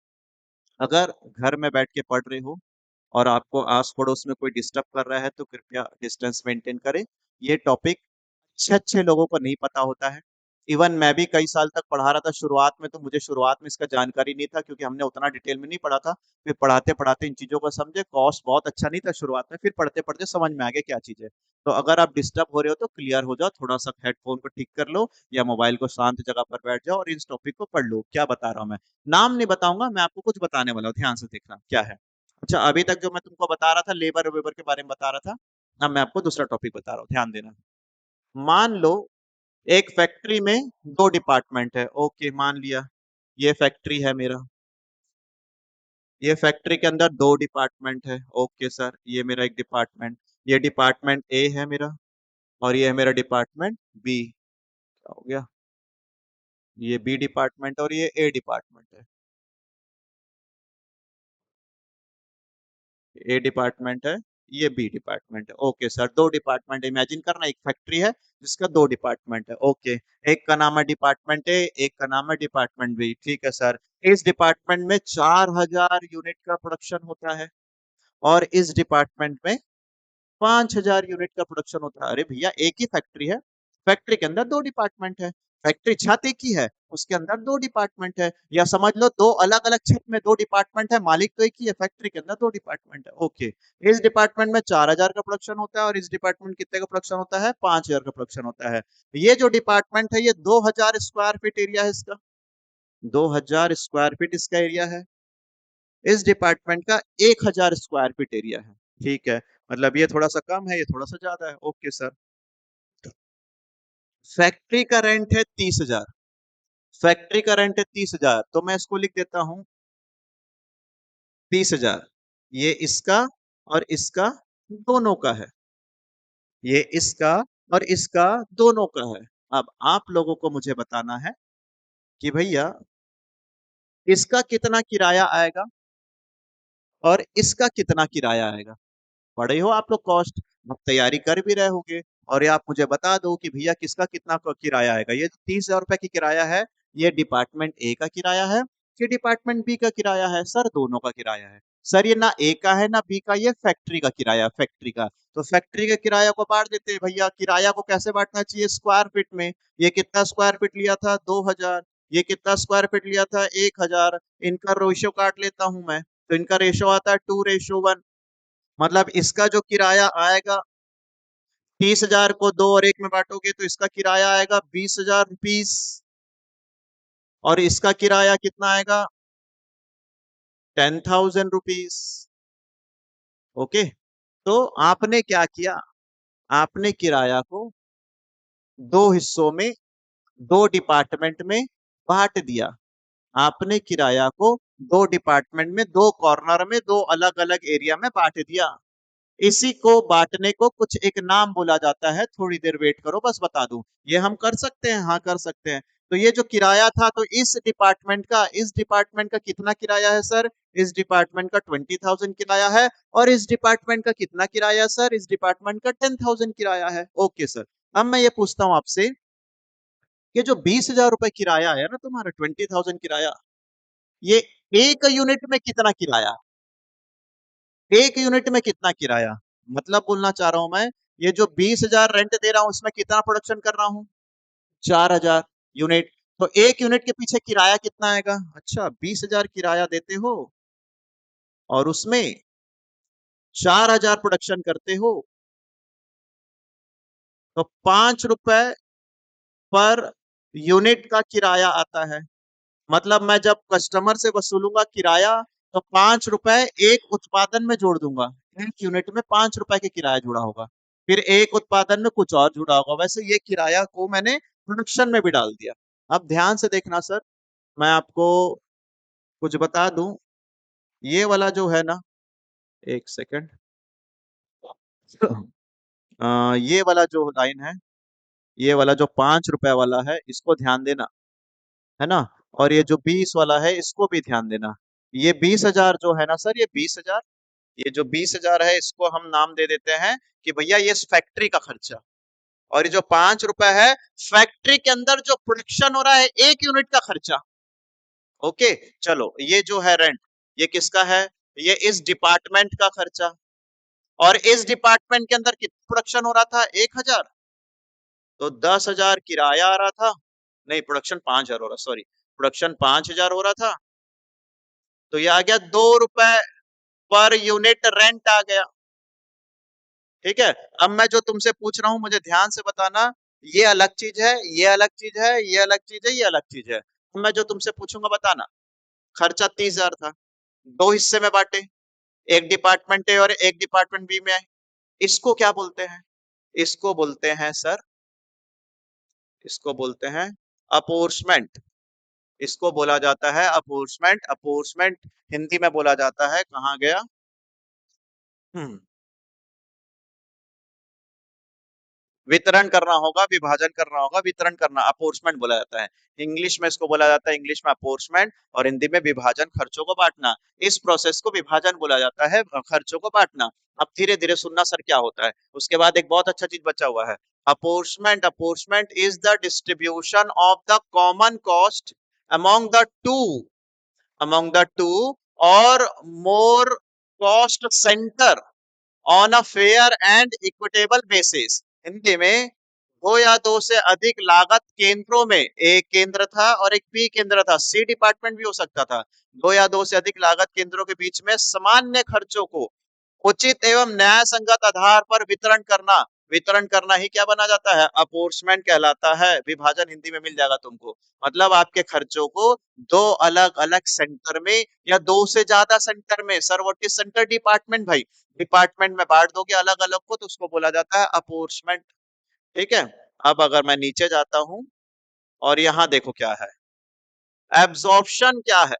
अगर घर में बैठ के पढ़ रहे हो और आपको आस पड़ोस में कोई डिस्टर्ब कर रहा है, तो कृपया डिस्टेंस मेंटेन करें। ये टॉपिक अच्छे अच्छे लोगों को नहीं पता होता है। इवन मैं भी कई साल तक पढ़ा रहा था, शुरुआत में तो मुझे शुरुआत में इसका जानकारी नहीं था, क्योंकि हमने उतना डिटेल में नहीं पढ़ा था। फिर पढ़ाते पढ़ाते इन चीजों को समझे। कॉस्ट बहुत अच्छा नहीं था शुरुआत में, फिर पढ़ते पढ़ते समझ में आ गया क्या चीज है। तो अगर आप डिस्टर्ब हो रहे हो तो क्लियर हो जाओ, थोड़ा सा हेडफोन को ठीक कर लो, या मोबाइल को शांत जगह पर बैठ जाओ और इस टॉपिक को पढ़ लो। क्या बता रहा हूँ मैं? नाम नहीं बताऊंगा, मैं आपको कुछ बताने वाला हूँ, ध्यान से देखना क्या है। अच्छा, अभी तक जो मैं तुमको बता रहा था, लेबर वेबर के बारे में बता रहा था, अब मैं आपको दूसरा टॉपिक बता रहा हूँ, ध्यान देना। मान लो एक फैक्ट्री में दो डिपार्टमेंट है। ओके, मान लिया ये फैक्ट्री है मेरा, ये फैक्ट्री के अंदर दो डिपार्टमेंट है। ओके सर, ये मेरा एक डिपार्टमेंट, ये डिपार्टमेंट ए है मेरा, और ये है मेरा डिपार्टमेंट बी। क्या हो गया? ये बी डिपार्टमेंट और ये ए डिपार्टमेंट है। ए डिपार्टमेंट है, ये बी डिपार्टमेंट है। ओके सर, दो डिपार्टमेंट इमेजिन करना, एक फैक्ट्री है जिसका दो डिपार्टमेंट है। ओके, एक का नाम है डिपार्टमेंट ए, एक का नाम है डिपार्टमेंट बी। ठीक है सर, इस डिपार्टमेंट में 4,000 यूनिट का प्रोडक्शन होता है, और इस डिपार्टमेंट में 5,000 यूनिट का प्रोडक्शन होता है। अरे भैया, एक ही फैक्ट्री है, फैक्ट्री के अंदर दो डिपार्टमेंट है। फैक्ट्री छत एक ही है, उसके अंदर दो डिपार्टमेंट है, या समझ लो दो अलग अलग छत में दो डिपार्टमेंट है, मालिक तो एक ही है, फैक्ट्री के अंदर दो डिपार्टमेंट है। ओके, इस डिपार्टमेंट में 4,000 का प्रोडक्शन होता है, और इस डिपार्टमेंट कितने का प्रोडक्शन होता है? 5,000 का प्रोडक्शन होता है। ये जो डिपार्टमेंट है, ये 2,000 स्क्वायर फीट एरिया है इसका, 2,000 स्क्वायर फीट इसका एरिया है। इस डिपार्टमेंट का 1,000 स्क्वायर फीट एरिया है। ठीक है, मतलब ये थोड़ा सा कम है, ये थोड़ा सा ज्यादा है। ओके सर, फैक्ट्री का रेंट है 30,000, फैक्ट्री का रेंट है 30,000, तो मैं इसको लिख देता हूँ 30,000। ये इसका और इसका दोनों का है, ये इसका और इसका दोनों का है। अब आप लोगों को मुझे बताना है कि भैया इसका कितना किराया आएगा और इसका कितना किराया आएगा। पढ़े हो आप लोग कॉस्ट, आप तैयारी कर भी रहे होगे, और ये आप मुझे बता दो कि भैया किसका कितना किराया आएगा। ये 30,000 रुपए की किराया है, ये डिपार्टमेंट ए का किराया है, कि डिपार्टमेंट बी का किराया है? सर दोनों का किराया है। सर ये ना ए का है ना बी का, ये फैक्ट्री का किराया, फैक्ट्री का। तो फैक्ट्री के किराया को बांट देते हैं भैया। किराया को कैसे बांटना चाहिए? स्क्वायर फीट में। ये कितना स्क्वायर फीट लिया था? 2,000। ये कितना स्क्वायर फीट लिया था? 1,000। इनका रेशो काट लेता हूं मैं, तो इनका रेशो आता है 2:1। मतलब इसका जो किराया आएगा, 30,000 को दो और एक में बांटोगे तो इसका किराया आएगा 20,000 रुपीज, और इसका किराया कितना आएगा? 10,000 रुपीज। ओके, तो आपने क्या किया? आपने किराया को दो हिस्सों में, दो डिपार्टमेंट में बांट दिया। आपने किराया को दो डिपार्टमेंट में, दो कॉर्नर में, दो अलग अलग एरिया में बांट दिया। इसी को बांटने को कुछ एक नाम बोला जाता है। थोड़ी देर वेट करो, बस बता दूं। ये हम कर सकते हैं, हाँ कर सकते हैं। तो ये जो किराया था, तो इस डिपार्टमेंट का कितना किराया है सर? इस डिपार्टमेंट का 20,000 किराया है। और इस डिपार्टमेंट का कितना किराया है सर? इस डिपार्टमेंट का 10,000 किराया है। ओके सर, अब मैं ये पूछता हूँ आपसे, ये जो 20,000 रुपए किराया है ना तुम्हारा, 20,000 किराया, ये एक यूनिट में कितना किराया, एक यूनिट में कितना किराया, मतलब बोलना चाह रहा हूं मैं, ये जो 20,000 रेंट दे रहा हूं उसमें कितना प्रोडक्शन कर रहा हूँ, 4,000 यूनिट। तो एक यूनिट के पीछे किराया कितना आएगा, अच्छा 20,000 किराया देते हो और उसमें 4,000 प्रोडक्शन करते हो, तो 5 रुपए पर यूनिट का किराया आता है। मतलब मैं जब कस्टमर से वसूलूंगा किराया, तो 5 रुपए एक उत्पादन में जोड़ दूंगा, एक यूनिट में 5 रुपए के किराया जुड़ा होगा, फिर एक उत्पादन में कुछ और जुड़ा होगा, वैसे ये किराया को मैंने प्रोडक्शन में भी डाल दिया। अब ध्यान से देखना सर, मैं आपको कुछ बता दूं, ये वाला जो है ना, एक सेकंड, ये वाला जो लाइन है, ये वाला जो 5 रुपए वाला है, इसको ध्यान देना, है ना, और ये जो 20 वाला है इसको भी ध्यान देना। ये 20,000 जो है ना सर, ये 20,000, ये जो 20,000 है इसको हम नाम दे देते हैं कि भैया ये फैक्ट्री का खर्चा, और ये जो 5 रुपए है, फैक्ट्री के अंदर जो प्रोडक्शन हो रहा है एक यूनिट का खर्चा। ओके, चलो ये जो है रेंट, ये किसका है, ये इस डिपार्टमेंट का खर्चा, और इस डिपार्टमेंट के अंदर कितना प्रोडक्शन हो रहा था, 1,000, तो 10,000 किराया आ रहा था, नहीं प्रोडक्शन 5,000 हो रहा, सॉरी, प्रोडक्शन 5,000 हो रहा था, तो ये आ गया 2 रुपए पर यूनिट रेंट आ गया। ठीक है, अब मैं जो तुमसे पूछ रहा हूं मुझे ध्यान से बताना, ये अलग चीज है, ये अलग चीज है, ये अलग चीज है, ये अलग चीज है। मैं जो तुमसे पूछूंगा बताना। खर्चा 30,000 था, दो हिस्से में बांटे, एक डिपार्टमेंट ए और एक डिपार्टमेंट बी में है, इसको क्या बोलते हैं, इसको बोलते हैं सर, इसको बोलते हैं अपोर्समेंट, इसको बोला जाता है अपोर्समेंट, अपोर्समेंट हिंदी में बोला जाता है, कहाँ गया, हम्म, वितरण करना होगा, विभाजन करना होगा, वितरण करना अपोर्समेंट बोला जाता है। इंग्लिश में इसको बोला जाता है, इंग्लिश में अपोर्समेंट, और हिंदी में विभाजन, खर्चों को बांटना। इस प्रोसेस को विभाजन बोला जाता है, खर्चों को बांटना। अब धीरे धीरे सुनना सर क्या होता है, उसके बाद एक बहुत अच्छा चीज बचा हुआ है। Apportionment, apportionment is the distribution of the common cost among the two, among the two or more cost center on a fair and equitable basis। Hindi में दो या दो से अधिक लागत केंद्रों में, एक केंद्र था और एक बी केंद्र था, सी डिपार्टमेंट भी हो सकता था, दो या दो से अधिक लागत केंद्रों के बीच में सामान्य खर्चों को उचित एवं न्याय संगत आधार पर वितरण करना, वितरण करना ही क्या बना जाता है, अपोर्समेंट कहलाता है। विभाजन हिंदी में मिल जाएगा तुमको, मतलब आपके खर्चों को दो अलग अलग सेंटर में या दो से ज्यादा सेंटर में, sir what is centre, department भाई, डिपार्टमेंट में बांट दोगे अलग अलग को, तो उसको बोला जाता है अपोर्समेंट। ठीक है, अब अगर मैं नीचे जाता हूं और यहाँ देखो क्या है, एब्जॉर्प्शन क्या है,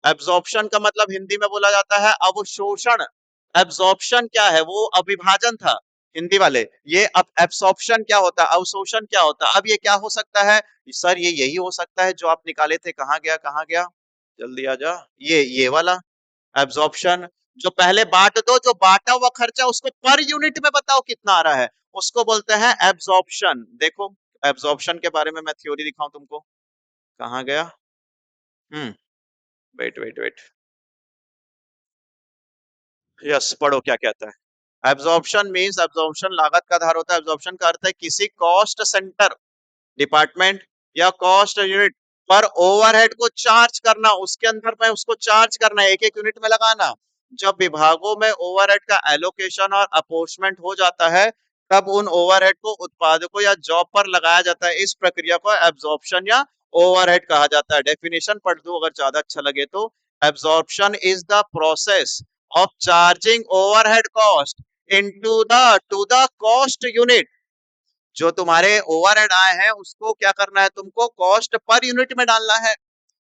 एब्जॉर्प्शन का मतलब हिंदी में बोला जाता है अवशोषण। एब्जॉर्प्शन क्या है, वो अविभाजन था हिंदी वाले, ये अब एब्सॉर्प्शन क्या होता है, अवशोषण क्या होता है। अब ये क्या हो सकता है सर, ये यही हो सकता है जो आप निकाले थे, कहाँ गया, कहाँ गया, जल्दी आ जा, ये वाला एब्जॉर्प्शन। जो पहले बांट दो, जो बांटा हुआ खर्चा उसको पर यूनिट में बताओ कितना आ रहा है, उसको बोलते हैं एब्जॉर्प्शन। देखो एब्जॉर्प्शन के बारे में मैं थ्योरी दिखाऊं तुमको, कहाँ गया, हम्म, वेट वेट वेट, यस पढ़ो क्या कहता है। एब्जॉर्प्शन मींस, एब्जॉर्प्शन लागत का आधार होता है, एब्जॉर्प्शन का अर्थ है किसी कॉस्ट सेंटर, डिपार्टमेंट या कॉस्ट यूनिट पर ओवरहेड को चार्ज करना, उसके अंदर में उसको चार्ज करना, एक एक यूनिट में लगाना। जब विभागों में ओवरहेड का एलोकेशन और अपोर्शमेंट हो जाता है, तब उन ओवरहेड को उत्पादकों या जॉब पर लगाया जाता है, इस प्रक्रिया को एब्जॉर्प्शन या ओवरहेड कहा जाता है। डेफिनेशन पढ़ दो अगर ज्यादा अच्छा लगे तो, absorption is the process of charging overhead cost into the to the cost unit। जो तुम्हारे ओवरहेड आए हैं उसको क्या करना है, तुमको कॉस्ट पर यूनिट में डालना है,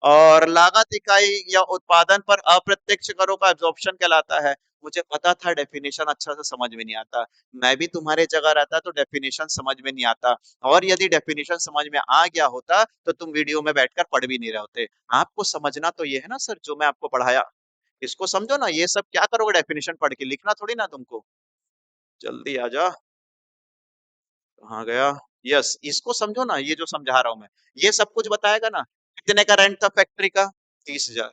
और लागत इकाई या उत्पादन पर अप्रत्यक्ष करों का एब्जॉर्प्शन कहलाता है। मुझे पता था डेफिनेशन अच्छा से समझ में नहीं आता, मैं भी तुम्हारे जगह रहता तो डेफिनेशन समझ में नहीं आता, और यदि डेफिनेशन समझ में आ गया होता तो तुम वीडियो में बैठकर पढ़ भी नहीं रहे होते। आपको समझना तो ये है ना सर, जो मैं आपको पढ़ाया इसको समझो ना, ये सब क्या करोगे डेफिनेशन पढ़ के, लिखना थोड़ी ना तुमको, जल्दी आ जा, कहाँ गया, यस, इसको समझो ना, ये जो समझा रहा हूं मैं, ये सब कुछ बताएगा ना। कितने का रेंट था फैक्ट्री का? 30,000।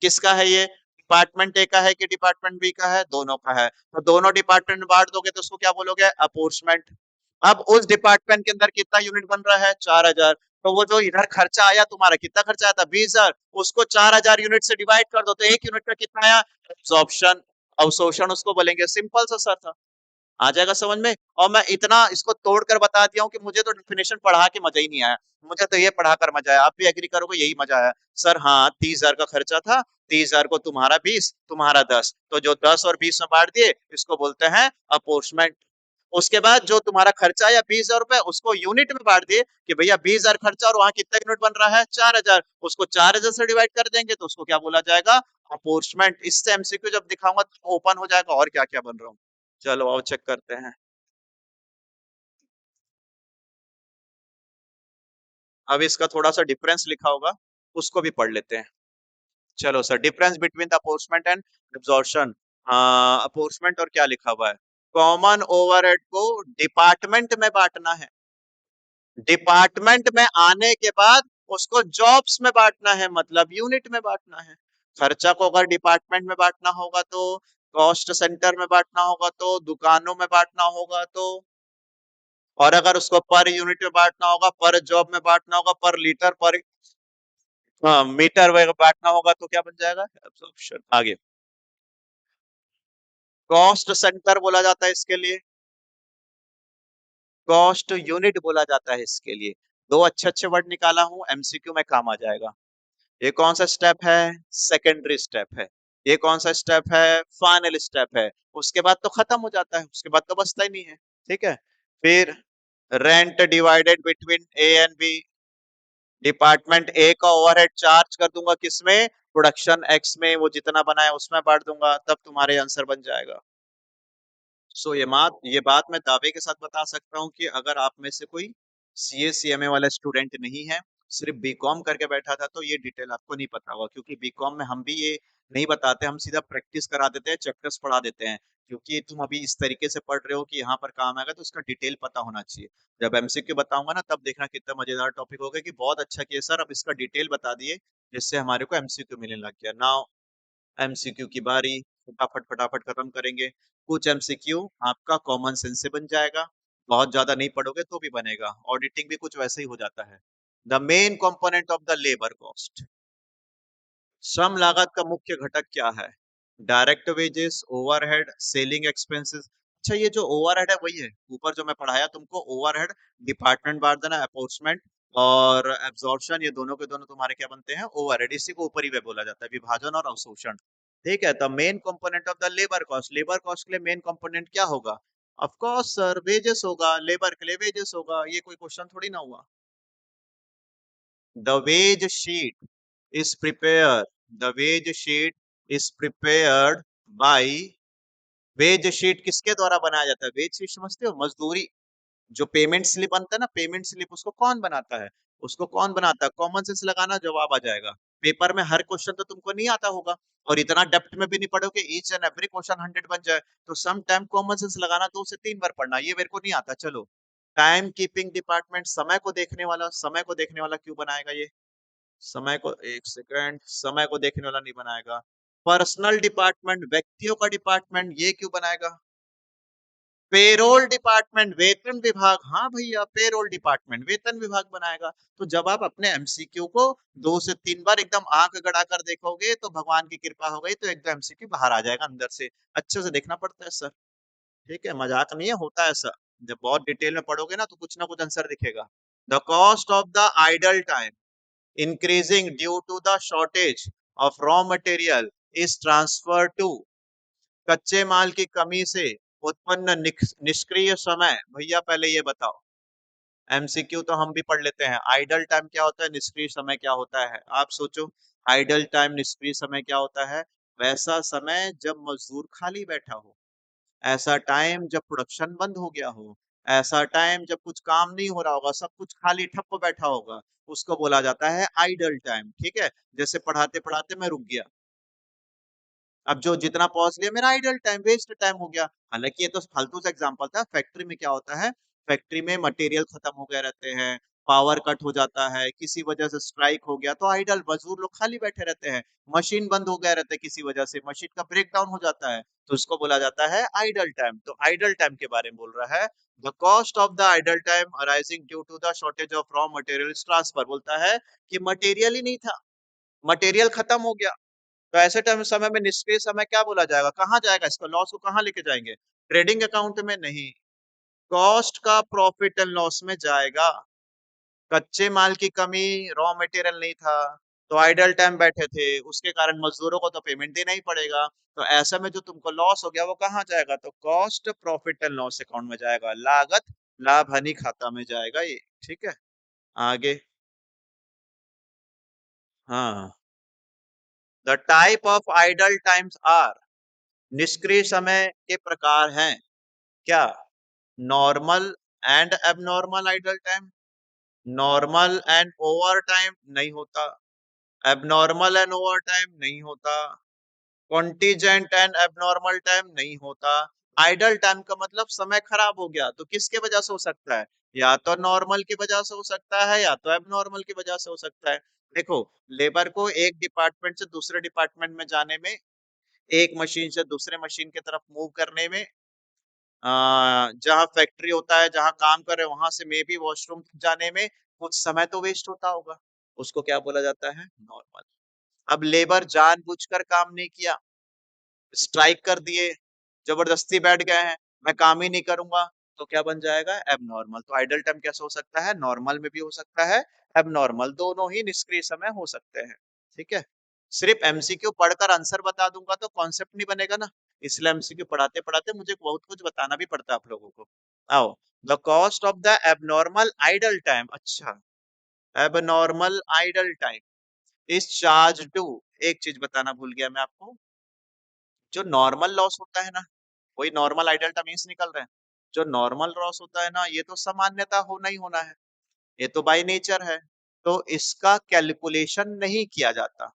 किसका है ये? डिपार्टमेंट ए का है कि डिपार्टमेंट बी का है? दोनों का है। तो दोनों डिपार्टमेंट में बांट दोगे तो उसको क्या बोलोगे? अपोर्शमेंट। अब उस डिपार्टमेंट के अंदर कितना यूनिट बन रहा है? 4,000। तो वो जो इधर खर्चा आया तुम्हारा, कितना खर्चा आया था? 20,000। उसको 4,000 यूनिट से डिवाइड कर दो तो एक यूनिट का कितना आया? एब्जॉर्प्शन। अवशोषण उसको बोलेंगे। सिंपल सा सर था। आ जाएगा समझ में। और मैं इतना इसको तोड़कर बता दिया हूँ कि मुझे तो डेफिनेशन पढ़ा के मजा ही नहीं आया। मुझे तो ये पढ़ाकर मजा आया। आप भी एग्री करोगे, यही मजा आया। सर हाँ, 30,000 का खर्चा था। 30,000 को तुम्हारा 20, तुम्हारा 10, तो जो 10 और 20 में बांट दिए, इसको बोलते हैं अपोर्शमेंट। उसके बाद जो तुम्हारा खर्चा या 20,000 रुपए, उसको यूनिट में बांट दिए कि भैया 20,000 खर्चा और वहां कितना यूनिट बन रहा है? 4,000। उसको 4,000 से डिवाइड कर देंगे तो उसको क्या बोला जाएगा? अपोर्शमेंट। इससे एमसीक्यू जब दिखाऊंगा तो ओपन हो जाएगा और क्या क्या बन रहा हूँ। चलो आओ चेक करते हैं। अब इसका थोड़ा सा डिफरेंस लिखा होगा, उसको भी पढ़ लेते हैं। चलो sir, difference between the apportionment and absorption. Apportionment और क्या लिखा हुआ है? कॉमन ओवरहेड को डिपार्टमेंट में बांटना है। डिपार्टमेंट में आने के बाद उसको जॉब्स में बांटना है, मतलब यूनिट में बांटना है। खर्चा को अगर डिपार्टमेंट में बांटना होगा तो, कॉस्ट सेंटर में बांटना होगा तो, दुकानों में बांटना होगा तो, और अगर उसको पर यूनिट में बांटना होगा, पर जॉब में बांटना होगा, पर लीटर, पर हाँ मीटर वगैरह बांटना होगा तो क्या बन जाएगा? एब्जॉर्प्शन। आगे कॉस्ट सेंटर बोला जाता है इसके लिए, कॉस्ट यूनिट बोला जाता है इसके लिए। दो अच्छे अच्छे वर्ड निकाला हूं, एमसीक्यू में काम आ जाएगा। ये कौन सा स्टेप है? सेकेंडरी स्टेप है। ये कौन सा स्टेप है? फाइनल स्टेप है। उसके बाद तो खत्म हो जाता है, उसके बाद तो बचता ही नहीं है। ठीक है। फिर rent divided between A and B. Department A का ओवरहेड चार्ज कर दूंगा किसमें? प्रोडक्शन एक्स में, वो जितना बनाया उसमें बांट दूंगा, तब तुम्हारे आंसर बन जाएगा। सो ये बात मैं दावे के साथ बता सकता हूँ कि अगर आप में से कोई सीए सीएमए वाला स्टूडेंट नहीं है, सिर्फ बीकॉम करके बैठा था, तो ये डिटेल आपको नहीं पता होगा, क्योंकि बीकॉम में हम भी ये नहीं बताते, हम सीधा प्रैक्टिस करा देते हैं, चैप्टर्स पढ़ा देते हैं। क्योंकि तुम अभी इस तरीके से पढ़ रहे हो कि यहाँ पर काम आएगा, तो उसका डिटेल पता होना चाहिए। जब एमसीक्यू बताऊंगा ना, तब देखना कितना मजेदार टॉपिक होगा कि बहुत अच्छा किया सर, अब इसका डिटेल बता दिए, जिससे हमारे को एमसीक्यू मिलने लग गया। नाउ एमसीक्यू की बारी। फटाफट फटाफट खत्म करेंगे। कुछ एमसीक्यू आपका कॉमन सेंस से बन जाएगा, बहुत ज्यादा नहीं पढ़ोगे तो भी बनेगा। ऑडिटिंग भी कुछ वैसे ही हो जाता है। The main component of the labour cost. श्रम लागत का मुख्य घटक क्या है? Direct wages, overhead, selling expenses. अच्छा, ये जो ओवरहेड है वही है ऊपर जो मैं पढ़ाया तुमको, ओवरहेड। डिपार्टमेंट बांट देना, अपोर्समेंट और एब्जॉर्प्शन, ये दोनों के दोनों तुम्हारे क्या बनते हैं? ओवरहेड। इसी को ऊपर ही वे बोला जाता है, विभाजन और अवशोषण। ठीक है। The main component of the labour cost. Labour cost के लिए मेन कंपोनेंट क्या होगा? ऑफ कोर्स सर, वेजेस होगा। लेबर के लिए वेजेस होगा, ये कोई क्वेश्चन थोड़ी ना हुआ। The wage sheet is prepared. The wage sheet is prepared by। Wage sheet किसके द्वारा बनाया जाता है? वेज शीट समझते हो? मजदूरी। जो पेमेंट स्लिप बनता है ना, पेमेंट स्लिप, उसको कौन बनाता है? उसको कौन बनाता है? कॉमन सेंस लगाना, जवाब आ जाएगा। पेपर में हर क्वेश्चन तो तुमको नहीं आता होगा, और इतना डेप्थ में भी नहीं पढ़ोगे ईच एंड एवरी क्वेश्चन 100 बन जाए। तो सम टाइम कॉमन सेंस लगाना 2 से 3 बार पढ़ना, ये मेरे को नहीं आता। चलो, टाइम कीपिंग डिपार्टमेंट, समय को देखने वाला। समय को देखने वाला क्यों बनाएगा ये? समय को, एक सेकंड, समय को देखने वाला नहीं बनाएगा। पर्सनल डिपार्टमेंट, व्यक्तियों का डिपार्टमेंट, ये क्यों बनाएगा? पेरोल डिपार्टमेंट, वेतन विभाग। हाँ भैया, पेरोल डिपार्टमेंट, वेतन विभाग बनाएगा। तो जब आप अपने एमसीक्यू को 2 से 3 बार एकदम आंख गड़ा कर देखोगे, तो भगवान की कृपा हो गई तो एकदम एमसीक्यू बाहर आ जाएगा अंदर से। अच्छे से देखना पड़ता है सर। ठीक है, मजाक नहीं है, होता है ऐसा। जब बहुत डिटेल में पढ़ोगे ना कुछ आंसर दिखेगा। The cost of the idle time increasing due to the shortage of raw material is transferred to। कच्चे माल की कमी से उत्पन्न निष्क्रिय समय। भैया पहले ये बताओ, एमसीक्यू तो हम भी पढ़ लेते हैं, आइडल टाइम क्या होता है, निष्क्रिय समय क्या होता है? आप सोचो, आइडल टाइम, निष्क्रिय समय क्या होता है? वैसा समय जब मजदूर खाली बैठा हो, ऐसा टाइम जब प्रोडक्शन बंद हो गया हो, ऐसा टाइम जब कुछ काम नहीं हो रहा होगा, सब कुछ खाली ठप्प बैठा होगा, उसको बोला जाता है आइडल टाइम। ठीक है। जैसे पढ़ाते पढ़ाते मैं रुक गया, अब जो जितना पॉज लिया मेरा आइडल टाइम, वेस्ट टाइम हो गया। हालांकि ये तो फालतू सा एग्जांपल था। फैक्ट्री में क्या होता है, फैक्ट्री में मटेरियल खत्म हो गए रहते हैं, पावर कट हो जाता है, किसी वजह से स्ट्राइक हो गया तो आइडल मजदूर लोग खाली बैठे रहते हैं, मशीन बंद हो गया रहता है किसी वजह से, मशीन का ब्रेक डाउन हो जाता है, तो उसको बोला जाता है आइडल टाइम। तो आइडल टाइम के बारे में बोल रहा है, the cost of the idle time arising due to the shortage of raw material transfer, बोलता है कि मटेरियल ही नहीं था, मटेरियल खत्म हो गया, तो ऐसे टाइम समय में निष्क्रिय समय क्या बोला जाएगा, कहाँ जाएगा, इसका लॉस को कहाँ लेके जाएंगे, ट्रेडिंग अकाउंट में नहीं, कॉस्ट का प्रॉफिट एंड लॉस में जाएगा। कच्चे माल की कमी, रॉ मटेरियल नहीं था, तो आइडल टाइम बैठे थे, उसके कारण मजदूरों को तो पेमेंट देना ही पड़ेगा, तो ऐसा में जो तुमको लॉस हो गया वो कहाँ जाएगा, तो cost profit and loss account में जाएगा, लागत लाभ हानि खाता में जाएगा ये। ठीक है, आगे। हाँ, the type of idle times are, निष्क्रिय समय के प्रकार हैं क्या, normal and abnormal idle time, normal and overtime नहीं होता, एबनॉर्मल एंड ओवर टाइम नहीं होता, कॉन्टीजेंट एंड एबनॉर्मल टाइम नहीं होता। आइडल टाइम का मतलब समय खराब हो गया तो किसके वजह से हो सकता है, या तो नॉर्मल की वजह से हो सकता है या तो एबनॉर्मल की वजह से हो सकता है। देखो, लेबर को एक डिपार्टमेंट से दूसरे डिपार्टमेंट में जाने में, एक मशीन से दूसरे मशीन की तरफ मूव करने में, जहाँ फैक्ट्री होता है जहाँ काम कर रहे हैं वहां से मे बी वॉशरूम जाने में कुछ समय तो वेस्ट होता होगा, उसको क्या बोला जाता है, नॉर्मल। अब लेबर जानबूझकर काम नहीं किया, स्ट्राइक कर दिए, जबरदस्ती बैठ गए हैं, मैं काम ही नहीं करूंगा, तो क्या बन जाएगा, एबनॉर्मल। तो आइडल टाइम कैसे हो सकता है, नॉर्मल में भी हो सकता है, एबनॉर्मल, दोनों ही निष्क्रिय समय हो सकते हैं। ठीक है, सिर्फ एमसीक्यू पढ़कर आंसर बता दूंगा तो कॉन्सेप्ट नहीं बनेगा ना, इसलिए एमसीक्यू पढ़ाते पढ़ाते मुझे बहुत कुछ बताना भी पड़ता है आप लोगों को। आओ, the cost of the abnormal idle time, अच्छा, abnormal idle time is charge to, एक चीज बताना भूल गया मैं आपको, जो नॉर्मल लॉस होता है ना, वही नॉर्मल आइडल टाइम मीन्स निकल रहे हैं, जो नॉर्मल लॉस होता है ना ये तो सामान्यता होना ही होना है, ये तो बाय नेचर है, तो इसका कैलकुलेशन नहीं किया जाता।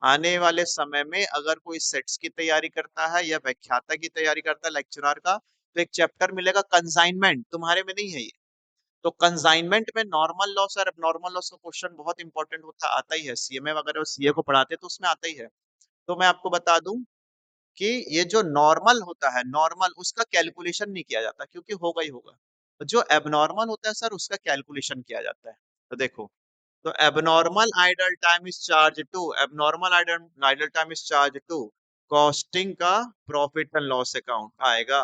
आने वाले समय में अगर कोई सेट्स की तैयारी करता है या व्याख्याता की तैयारी करता है लेक्चरर का, तो एक चैप्टर मिलेगा कंसाइनमेंट, तुम्हारे में नहीं है ये, तो कंसाइनमेंट में नॉर्मल लॉस और एबनॉर्मल लॉस का क्वेश्चन बहुत इंपॉर्टेंट होता आता ही है, सीएमए वगैरह सीए को पढ़ाते तो उसमें आता ही है। तो मैं आपको बता दूं कि ये जो नॉर्मल होता है, नॉर्मल उसका कैलकुलेशन नहीं किया जाता क्योंकि होगा ही होगा, जो एबनॉर्मल होता है सर उसका कैलकुलेशन किया जाता है। तो देखो, तो abnormal idle time is charge to, abnormal idle idle time is charge to costing का प्रॉफिट एंड लॉस अकाउंट आएगा,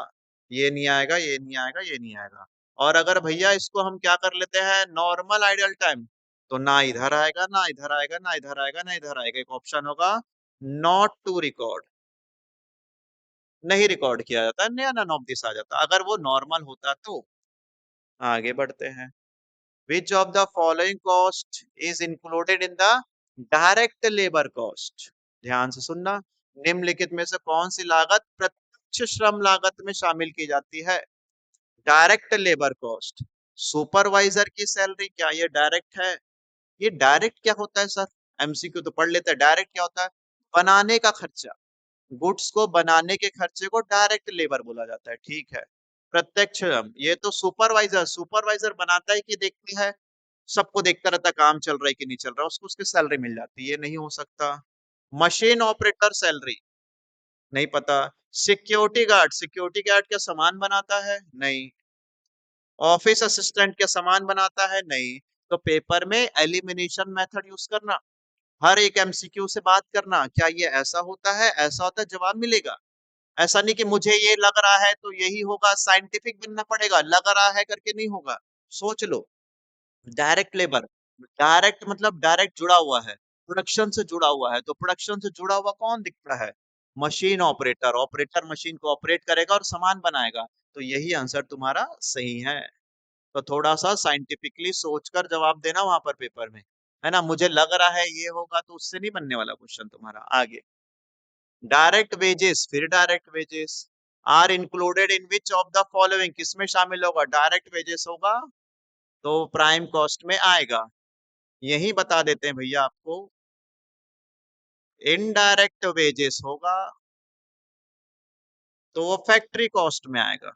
ये नहीं आएगा, ये नहीं आएगा, ये नहीं आएगा। और अगर भैया इसको हम क्या कर लेते हैं नॉर्मल आइडल टाइम, तो ना इधर आएगा ना इधर आएगा ना इधर आएगा ना इधर आएगा, एक ऑप्शन होगा नॉट टू रिकॉर्ड, नहीं रिकॉर्ड किया जाता, नया नन ऑफ दिस आ जाता अगर वो नॉर्मल होता तो। आगे बढ़ते हैं, विच of the following cost is included in the direct labour cost, ध्यान से सुनना, निम्नलिखित में से कौन सी लागत प्रत्यक्ष श्रम लागत में शामिल की जाती है, डायरेक्ट लेबर कॉस्ट, सुपरवाइजर की सैलरी, क्या ये डायरेक्ट है, ये डायरेक्ट क्या होता है सर, एमसीक्यू तो पढ़ लेते हैं, डायरेक्ट क्या होता है, बनाने का खर्चा, गुड्स को बनाने के खर्चे को डायरेक्ट लेबर बोला जाता है। ठीक है, प्रत्यक्ष श्रम, ये तो सुपरवाइजर, सुपरवाइजर बनाता है कि देखता है, सबको देखता रहता है काम चल रहा है कि नहीं चल रहा, उसको उसकी सैलरी मिल जाती है, ये नहीं हो सकता। मशीन ऑपरेटर सैलरी, नहीं पता। सिक्योरिटी गार्ड, सिक्योरिटी गार्ड क्या सामान बनाता है, नहीं। ऑफिस असिस्टेंट क्या सामान बनाता है, नहीं। तो पेपर में एलिमिनेशन मेथड यूज करना, हर एक एमसीक्यू से बात करना, क्या ये ऐसा होता है, ऐसा होता है, जवाब मिलेगा। ऐसा नहीं कि मुझे ये लग रहा है तो यही होगा, साइंटिफिक बनना पड़ेगा, लग रहा है करके नहीं होगा, सोच लो। डायरेक्ट लेबर, डायरेक्ट मतलब डायरेक्ट जुड़ा हुआ है, प्रोडक्शन से जुड़ा हुआ है, तो प्रोडक्शन से जुड़ा हुआ कौन दिखता है, मशीन ऑपरेटर, ऑपरेटर मशीन को ऑपरेट करेगा और सामान बनाएगा, तो यही आंसर तुम्हारा सही है। तो थोड़ा सा साइंटिफिकली सोचकर जवाब देना वहां पर पेपर में, है ना, मुझे लग रहा है ये होगा तो उससे नहीं बनने वाला क्वेश्चन तुम्हारा। आगे, डायरेक्ट वेजेस, फिर direct wages are included in which of the following, किसमें शामिल होगा, डायरेक्ट वेजेस होगा तो प्राइम कॉस्ट में आएगा, यही बता देते हैं भैया आपको, इनडायरेक्ट वेजेस होगा तो वो फैक्ट्री कॉस्ट में आएगा।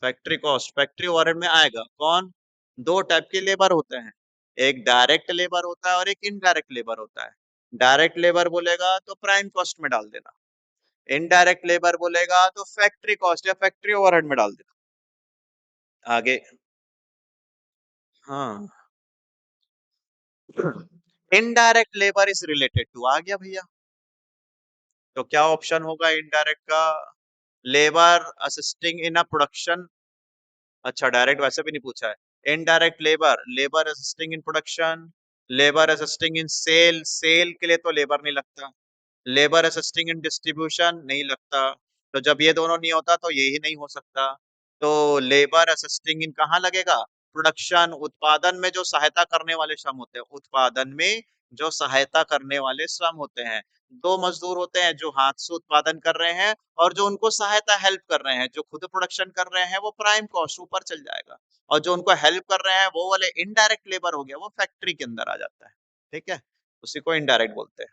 फैक्ट्री कॉस्ट फैक्ट्री ओवरहेड में आएगा कौन? दो टाइप के लेबर होते हैं, एक डायरेक्ट लेबर होता है और एक इनडायरेक्ट लेबर होता है। डायरेक्ट लेबर बोलेगा तो प्राइम कॉस्ट में डाल देना, इनडायरेक्ट लेबर बोलेगा तो फैक्ट्री कॉस्ट या फैक्ट्री ओवरहेड में डाल देना। आगे, हाँ, indirect labour is related to, आ गया भैया। तो क्या ऑप्शन होगा इनडायरेक्ट का? Labour assisting in a production. अच्छा, डायरेक्ट वैसे भी नहीं पूछा है। Indirect labour, labour assisting in production, labour assisting in sale, sale के लिए तो लेबर नहीं लगता। लेबर असिस्टिंग इन डिस्ट्रीब्यूशन नहीं लगता। तो जब ये दोनों नहीं होता तो ये ही नहीं हो सकता। तो लेबर असिस्टिंग इन कहाँ लगेगा? प्रोडक्शन, उत्पादन में जो सहायता करने वाले श्रम होते हैं, उत्पादन में जो सहायता करने वाले श्रम होते हैं। दो मजदूर होते हैं जो हाथ से उत्पादन कर रहे हैं और जो उनको सहायता हेल्प कर रहे हैं। जो खुद प्रोडक्शन कर रहे हैं वो प्राइम कॉस्ट ऊपर चल जाएगा, और जो उनको हेल्प कर रहे हैं वो वाले इनडायरेक्ट लेबर हो गया, वो फैक्ट्री के अंदर आ जाता है। ठीक है, उसी को इनडायरेक्ट बोलते हैं।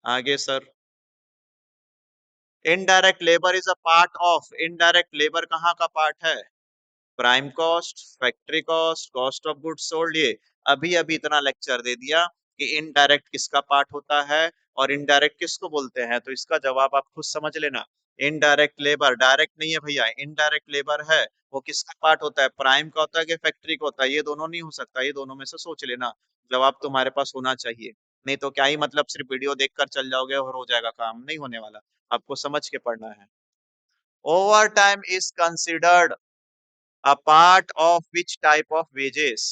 आगे sir, indirect labour is a part of, indirect labour कहाँ का पार्ट है? Prime cost, factory cost, cost of goods sold. ये अभी अभी इतना लेक्चर दे दिया कि इनडायरेक्ट किसका पार्ट होता है और इनडायरेक्ट किसको बोलते हैं, तो इसका जवाब आप खुद समझ लेना। इनडायरेक्ट लेबर डायरेक्ट नहीं है भैया, इनडायरेक्ट लेबर है। वो किसका पार्ट होता है? प्राइम का होता है कि फैक्ट्री का होता है? ये दोनों नहीं हो सकता, ये दोनों में से सोच लेना। जवाब तुम्हारे पास होना चाहिए, नहीं तो क्या ही मतलब सिर्फ वीडियो देखकर चल जाओगे और हो जाएगा काम, नहीं होने वाला। आपको समझ के पढ़ना है। Over time is considered a part of which type of wages?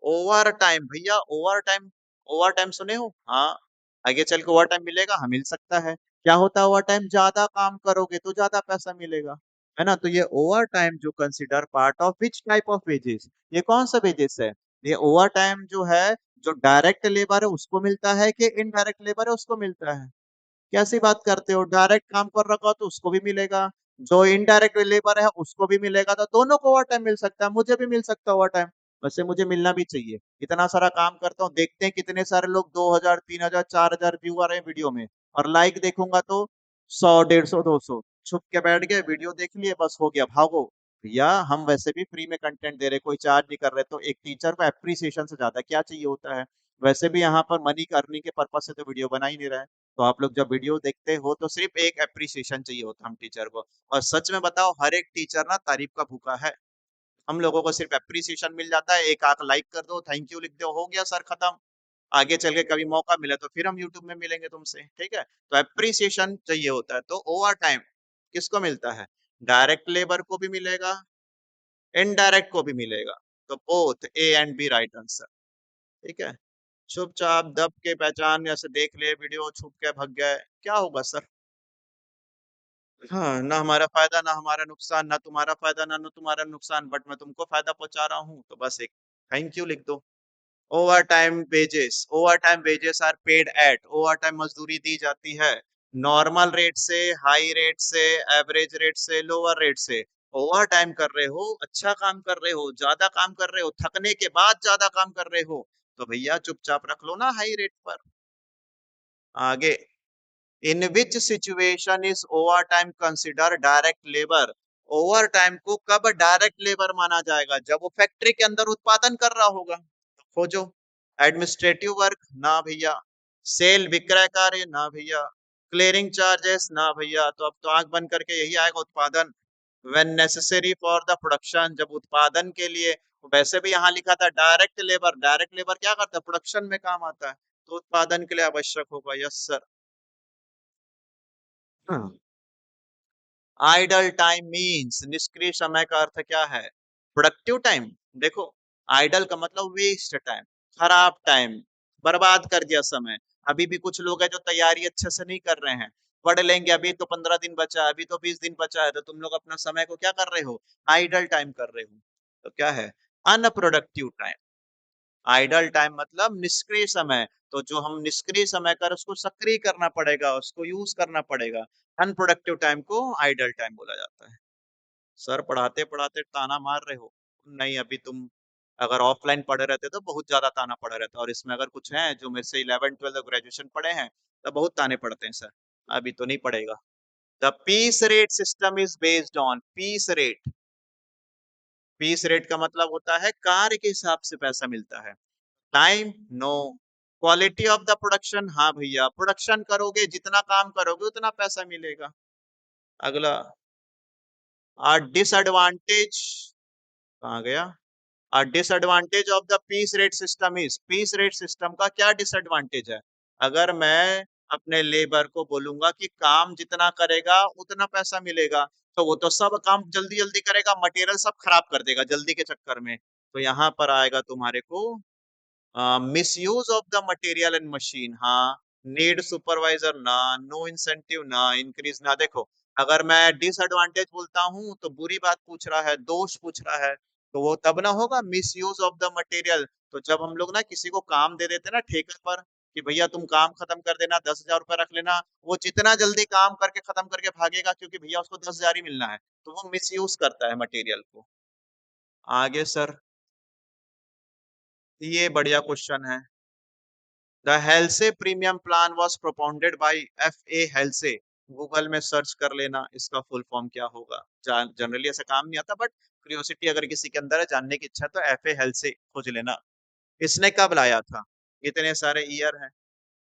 Over time भैया, ओवर टाइम, ओवर टाइम सुने हो? हाँ, आगे चल के ओवर टाइम मिलेगा, हाँ मिल सकता है। क्या होता है ओवर टाइम? ज्यादा काम करोगे तो ज्यादा पैसा मिलेगा, है ना? तो ये ओवर टाइम जो consider part of which type of wages, ये कौन सा वेजेस है? ये ओवर टाइम जो है, जो डायरेक्ट लेबर है उसको मिलता है कि इनडायरेक्ट लेबर है उसको मिलता है? कैसी बात करते हो? डायरेक्ट काम कर रखा हो तो उसको भी मिलेगा, जो इनडायरेक्ट लेबर है उसको भी मिलेगा, तो दोनों को ओवर टाइम मिल सकता है, मुझे भी मिल सकता है ओवर टाइम। वैसे मुझे मिलना भी चाहिए, इतना सारा काम करता हूँ, देखते हैं कितने सारे लोग 2000 3000 4000 व्यू आ रहे हैं वीडियो में, और लाइक देखूंगा तो 100 150 200। छुप के बैठ गए, वीडियो देख लिए, बस हो गया, भागो। भैया हम वैसे भी फ्री में कंटेंट दे रहे, कोई चार्ज नहीं कर रहे, तो एक टीचर को एप्रिसिएशन से ज्यादा क्या चाहिए होता है? वैसे भी यहाँ पर मनी अर्निंग के पर्पज से तो वीडियो बना ही नहीं रहा है। तो आप लोग जब वीडियो देखते हो तो सिर्फ एक एप्रिसिएशन चाहिए होता है हम टीचर को। और सच में बताओ, हर एक टीचर ना तारीफ का भूखा है। हम लोगों को सिर्फ एप्रिसिएशन मिल जाता है, एक आंख लाइक कर दो, थैंक यू लिख दो, हो गया सर, खत्म। आगे चल के कभी मौका मिले तो फिर हम यूट्यूब में मिलेंगे तुमसे, ठीक है? तो एप्रिसिएशन चाहिए होता है। तो ओवर टाइम किसको मिलता है? डायरेक्ट लेबर को भी मिलेगा, इनडायरेक्ट को भी मिलेगा। तो both a and b right answer. ठीक है, चुपचाप दब के पहचान, जैसे देख ले वीडियो, छुप के भग गए, क्या होगा सर? हाँ, ना हमारा फायदा ना हमारा नुकसान, ना तुम्हारा फायदा ना ना तुम्हारा नुकसान, बट मैं तुमको फायदा पहुंचा रहा हूँ, तो बस एक थैंक यू लिख दो। Overtime wages, overtime wages are paid at, overtime मजदूरी दी जाती है नॉर्मल रेट से, हाई रेट से, एवरेज रेट से, लोअर रेट से। ओवर टाइम कर रहे हो, अच्छा काम कर रहे हो, ज्यादा काम कर रहे हो, थकने के बाद ज्यादा काम कर रहे हो, तो भैया चुपचाप रख लो ना हाई रेट पर। आगे, in which situation is overtime consider direct labour? Overtime को कब डायरेक्ट लेबर माना जाएगा? जब वो फैक्ट्री के अंदर उत्पादन कर रहा होगा, तो खोजो। एडमिनिस्ट्रेटिव वर्क ना भैया, सेल विक्रय कार्य ना भैया, क्लियरिंग चार्जेस ना भैया, तो अब तो आंख बंद करके यही आएगा, उत्पादन। When necessary for the production, जब उत्पादन के लिए, वैसे भी यहाँ लिखा था डायरेक्ट लेबर, डायरेक्ट लेबर क्या करता है? प्रोडक्शन में काम आता है, तो उत्पादन के लिए आवश्यक होगा। Yes sir. Idle time means, निष्क्रिय समय का अर्थ क्या है? Productive time. देखो, आइडल का मतलब वेस्ट टाइम, खराब टाइम, बर्बाद कर दिया समय। अभी भी कुछ लोग हैं जो तैयारी अच्छे से नहीं कर रहे हैं, पढ़ लेंगे, अभी तो 15 दिन बचा है, अभी तो 20 दिन बचा है, तो तुम लोग अपना समय को क्या कर रहे हो? आइडल टाइम कर रहे हो। तो क्या है? Unproductive time. आइडल टाइम मतलब निष्क्रिय समय। तो जो हम निष्क्रिय समय कर, उसको सक्रिय करना पड़ेगा, उसको यूज करना पड़ेगा। अनप्रोडक्टिव टाइम को आइडल टाइम बोला जाता है। सर पढ़ाते पढ़ाते ताना मार रहे हो? नहीं, अभी तुम अगर ऑफलाइन पढ़े रहते तो बहुत ज्यादा ताना पड़ा रहता, और इसमें अगर कुछ है जो मेरे से 11 12 ग्रेजुएशन पढ़े हैं, तो बहुत ताने पड़ते हैं सर। अभी तो नहीं पड़ेगा। The piece rate system is based on, piece rate piece rate का मतलब होता है कार्य के हिसाब से पैसा मिलता है। Time, no. Quality of the production, हाँ भैया, प्रोडक्शन करोगे जितना काम करोगे उतना पैसा मिलेगा। अगला, डिसएडवांटेज, कहाँ गया? Disadvantage of the piece rate system is, piece rate system का क्या डिसएडवांटेज है? अगर मैं अपने लेबर को बोलूंगा कि काम जितना करेगा उतना पैसा मिलेगा, तो वो तो सब काम जल्दी जल्दी करेगा, मटेरियल सब खराब कर देगा जल्दी के चक्कर में। तो यहाँ पर आएगा तुम्हारे को misuse of the material and machine, हाँ। नीड सुपरवाइजर ना, नो इंसेंटिव ना, इंक्रीज ना। देखो, अगर मैं डिसएडवांटेज बोलता हूँ तो बुरी बात पूछ रहा है, दोष पूछ रहा है, तो वो तब ना होगा मिसयूज ऑफ द मटेरियल। तो जब हम लोग ना किसी को काम दे देते ना ठेके पर, कि भैया तुम काम खत्म कर देना, 10,000 रुपये रख लेना, वो जितना जल्दी काम करके खत्म करके भागेगा, क्योंकि भैया उसको 10,000 ही मिलना है, तो वो मिसयूज करता है मटेरियल को। आगे सर, ये बढ़िया क्वेश्चन है। The हेल्से premium plan was propounded bye F A हेल्से। Google में सर्च कर लेना इसका फुल फॉर्म क्या होगा। जनरली ऐसा काम नहीं आता, बट क्यूरियोसिटी अगर किसी के अंदर है, जानने की इच्छा, तो एफ ए हेल्से खोज लेना। इसने कब लाया था? इतने सारे ईयर हैं,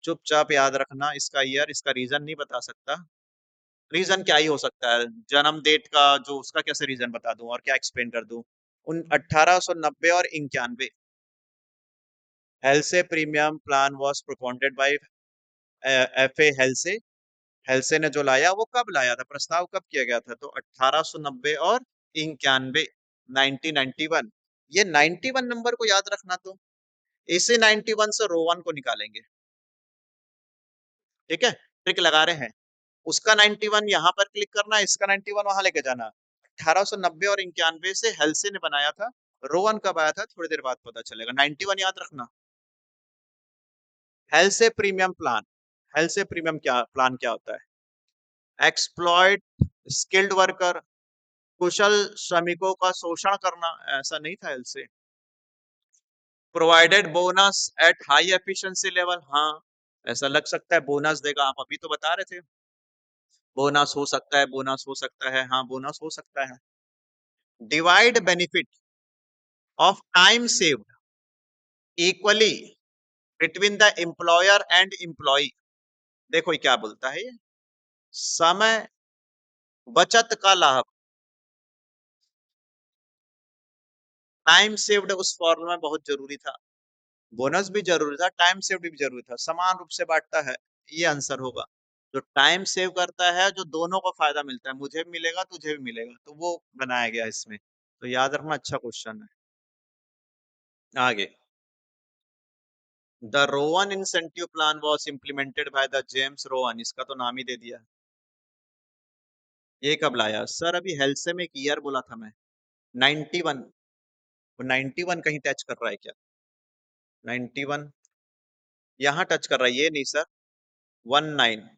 चुपचाप याद रखना इसका ईयर, इसका रीजन नहीं बता सकता। रीजन क्या ही हो सकता है? जन्म डेट का जो उसका कैसे रीजन बता दूं और क्या एक्सप्लेन कर दूं? उन 1890 और 91। हेल्से premium plan was propounded bye F A हेल्से। हेल्से ने जो लाया वो कब लाया था, प्रस्ताव कब किया गया था? तो 1890 और 91, 1991। ये 91 नंबर को याद रखना। तो इसी 91 से रोवन को निकालेंगे, ठीक है? ट्रिक लगा रहे हैं। उसका 91 यहाँ पर क्लिक करना, इसका 91 वहां लेके जाना। 1890 और 91 से हेल्से ने बनाया था। रोवन कब आया था थोड़ी देर बाद पता चलेगा, 91 याद रखना। हेल्से प्रीमियम प्लान, हेल्से प्रीमियम क्या प्लान क्या होता है? एक्सप्लॉइट स्किल्ड वर्कर, कुशल श्रमिकों का शोषण करना, ऐसा नहीं था इनसे। Provided bonus at high efficiency level, हाँ, ऐसा लग सकता है बोनस देगा, आप अभी तो बता रहे थे। बोनस हो सकता है, बोनस हो सकता है, हाँ बोनस हो सकता है। Divide benefit of time saved equally between the employer and employee. देखो ये क्या बोलता है, ये समय बचत का लाभ, टाइम सेव्ड उस फॉर्मूला में बहुत जरूरी था, बोनस भी जरूरी था, टाइम सेव भी जरूरी था, समान रूप से बांटता है। ये आंसर होगा। जो टाइम सेव करता है, जो दोनों को फायदा मिलता है, मुझे भी मिलेगा तुझे भी मिलेगा, तो वो बनाया गया इसमें। तो याद रखना, अच्छा क्वेश्चन है। आगे, the Rowan incentive plan was implemented by the James Rowan, इसका तो नाम ही दे दिया। ये कब लाया सर? अभी हेल्थ में एक ईयर बोला था मैं, 91। वो 91 कहीं टच कर रहा है क्या? 91 यहाँ टच कर रहा है, ये नहीं सर। 19,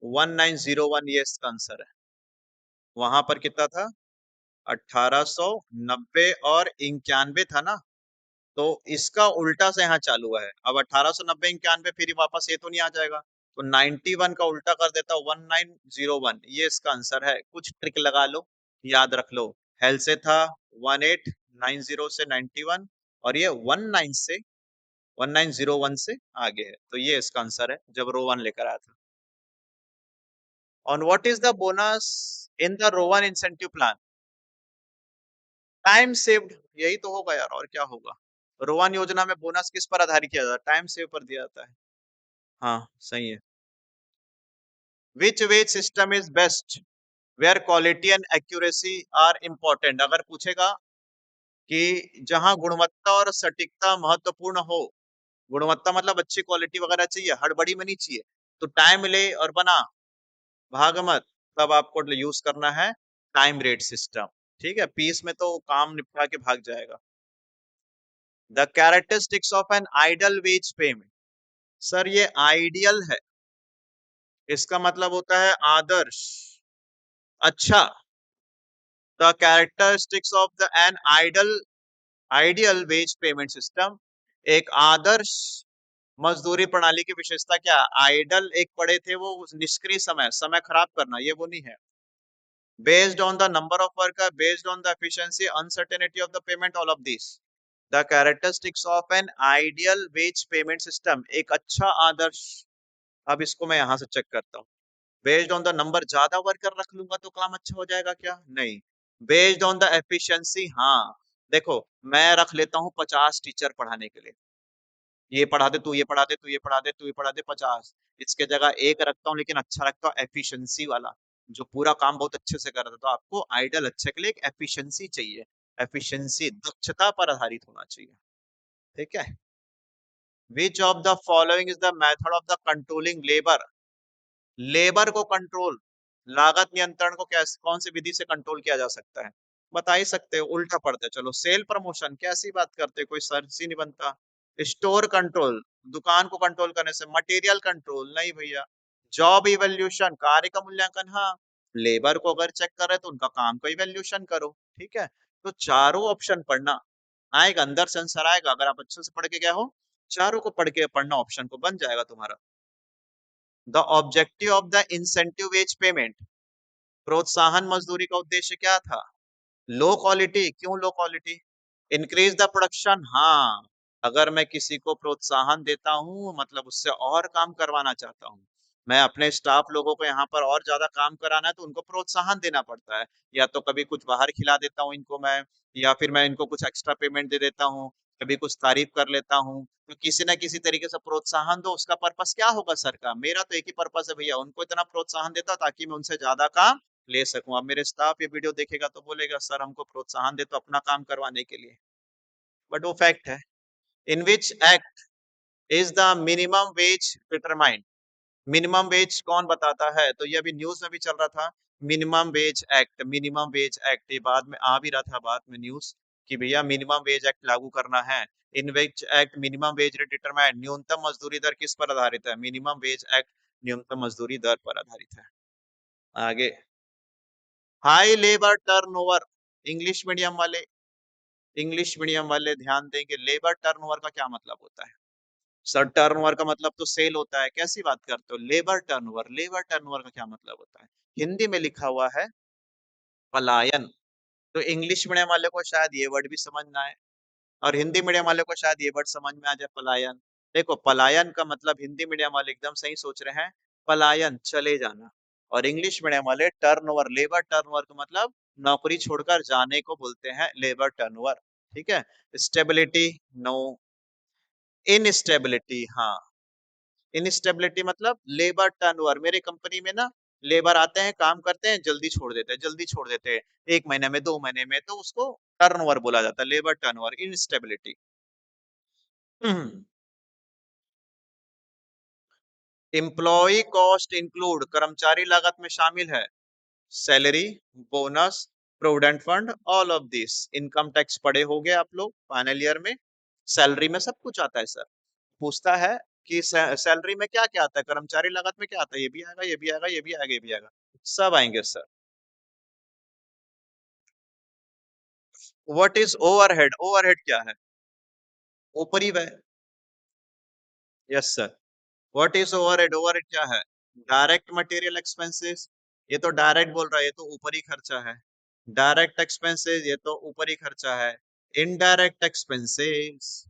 1901 ये इसका आंसर है। वहां पर कितना था? 1890 और 91 था ना। तो इसका उल्टा से यहाँ चालू हुआ है। अब 1890 91 फिर वापस ये तो नहीं आ जाएगा, तो 91 का उल्टा कर देता, 1901, ये इसका आंसर है। कुछ ट्रिक लगा लो, याद रख लो। हेल से था 1890 से 91, और ये 1901 से आगे है, तो ये इसका आंसर है जब रोवन लेकर आया था। On what is the bonus in the Rowan incentive plan? Time saved, यही तो होगा यार, और क्या होगा? रोवन योजना में बोनस किस पर आधारित किया जाता है? टाइम सेव पर दिया जाता है। हाँ सही है। Which wage system is best where quality and accuracy are important? अगर पूछेगा कि जहां गुणवत्ता और सटीकता महत्वपूर्ण हो, गुणवत्ता मतलब अच्छी क्वालिटी वगैरह चाहिए, हड़बड़ी में नहीं चाहिए, तो टाइम ले और बना, भाग मत, तब आपको यूज करना है टाइम रेट सिस्टम। ठीक है, पीस में तो काम निपटा के भाग जाएगा। The characteristics of an idle wage payment, sir ये आइडियल है, इसका मतलब होता है आदर्श, अच्छा। The characteristics of the an idle, ideal wage payment system, एक आदर्श मजदूरी प्रणाली की विशेषता क्या? आइडल एक पढ़े थे वो निष्क्रिय समय, समय खराब करना, ये वो नहीं है। based on the number of worker, based on the efficiency, uncertainty of the payment, all of these the characteristics of an ideal wage payment system, एक अच्छा आदर्श। अब इसको मैं यहां से चेक करता हूँ। बेस्ड ऑन द नंबर, ज्यादा वर्कर रख लूंगा तो काम अच्छा हो जाएगा क्या? नहीं। बेस्ड ऑन द एफिशिएंसी, हाँ। देखो, मैं रख लेता हूँ 50 टीचर पढ़ाने के लिए, ये पढ़ा दे, तू ये पढ़ा दे, तू ये पढ़ा दे, तू ये पढ़ा दे, 50। इसके जगह एक रखता हूँ, लेकिन अच्छा रखता हूँ एफिशिएंसी वाला, जो पूरा काम बहुत अच्छे से कर रहा था। तो आपको आइडियल अच्छे के लिए एक एफिशिएंसी चाहिए। एफिशिएंसी दक्षता पर आधारित होना चाहिए। ठीक है। विच of the following is the method of the controlling labour? Labour को कंट्रोल, लागत नियंत्रण को कैसे, कौन सी विधि से कंट्रोल किया जा सकता है? बता ही सकते हो, उल्टा पड़ता है। चलो, सेल प्रमोशन, कैसी बात करते हो, कोई सर्च ही नहीं बनता। स्टोर कंट्रोल, दुकान को कंट्रोल करने से। मटेरियल कंट्रोल, नहीं भैया। जॉब इवैल्यूएशन, कार्य का मूल्यांकन, हाँ। लेबर को अगर चेक कर रहे तो उनका काम का इवैल्यूएशन करो। ठीक है। तो चारों ऑप्शन पढ़ना आएगा, अंदर से आंसर आएगा। अगर आप अच्छे से पढ़ के गए हो, चारों को पढ़ के पढ़ना, ऑप्शन को बन जाएगा तुम्हारा। The objective of the incentive wage payment, प्रोत्साहन मजदूरी का उद्देश्य क्या था? लो क्वालिटी, क्यों low quality? Increase the production, हाँ। अगर मैं किसी को प्रोत्साहन देता हूँ, मतलब उससे और काम करवाना चाहता हूँ, मैं अपने स्टाफ लोगों को यहाँ पर और ज्यादा काम कराना है, तो उनको प्रोत्साहन देना पड़ता है। या तो कभी कुछ बाहर खिला देता हूँ इनको मैं, या फिर मैं इनको कुछ एक्स्ट्रा पेमेंट दे देता हूँ, कभी कुछ तारीफ कर लेता हूँ। तो किसी ना किसी तरीके से प्रोत्साहन दो। उसका पर्पस क्या होगा सर का? मेरा तो एक ही पर्पस है भैया, उनको इतना प्रोत्साहन देता ताकि मैं उनसे ज्यादा काम ले सकूं। अब मेरे स्टाफ ये वीडियो देखेगा तो बोलेगा सर हमको प्रोत्साहन दे तो अपना काम करवाने के लिए, बट वो फैक्ट है। In which act is the minimum wage determined? Minimum wage कौन बताता है? तो ये अभी न्यूज में भी चल रहा था, minimum wage act, minimum wage act, ये बाद में आ भी रहा था, बाद में न्यूज कि भैया मिनिमम वेज एक्ट लागू करना है। In which act minimum wage determined, न्यूनतम मजदूरी दर किस पर आधारित है? मिनिमम वेज एक्ट न्यूनतम मजदूरी दर पर आधारित है। आगे, high labour turnover, English medium वाले, इंग्लिश मीडियम वाले ध्यान देंगे, लेबर टर्नओवर का क्या मतलब होता है? सर, टर्नओवर का मतलब तो सेल होता है, कैसी बात करते हो? लेबर टर्नओवर, लेबर टर्नओवर का क्या मतलब होता है? हिंदी में लिखा हुआ है पलायन। तो इंग्लिश मीडियम वाले को शायद ये वर्ड भी समझ ना आए, और हिंदी मीडियम वाले को शायद ये वर्ड समझ में आ जाए, पलायन। देखो, पलायन का मतलब हिंदी मीडियम वाले एकदम सही सोच रहे हैं, पलायन, चले जाना। और इंग्लिश मीडियम वाले टर्नओवर, लेबर टर्नओवर का मतलब नौकरी छोड़कर जाने को बोलते हैं लेबर टर्नओवर। ठीक है। Stability, no. इनस्टेबिलिटी, हाँ। इनस्टेबिलिटी मतलब लेबर टर्नओवर, मेरे कंपनी में ना लेबर आते हैं, काम करते हैं, जल्दी छोड़ देते हैं, जल्दी छोड़ देते हैं, 1 महीने में, 2 महीने में, तो उसको टर्नओवर बोला जाता है, labour turnover, instability. Employee cost include, कर्मचारी लागत में शामिल है salary, bonus, provident fund, all of this. Income tax पढ़े होंगे आप लोग फाइनल ईयर में, सैलरी में सब कुछ आता है सर। पूछता है कि सैलरी में क्या क्या आता है, कर्मचारी लागत में क्या आता है, ये भी आएगा, ये भी आएगा, ये भी आएगा, ये भी आएगा, सब आएंगे sir. What is overhead? Overhead क्या है? ऊपरी व्यय। Yes sir. What is overhead? Overhead क्या है? डायरेक्ट मटेरियल एक्सपेंसेस, ये तो डायरेक्ट बोल रहा है, ये तो ऊपरी खर्चा है। डायरेक्ट एक्सपेंसेस, ये तो ऊपरी खर्चा है। इनडायरेक्ट एक्सपेंसेस,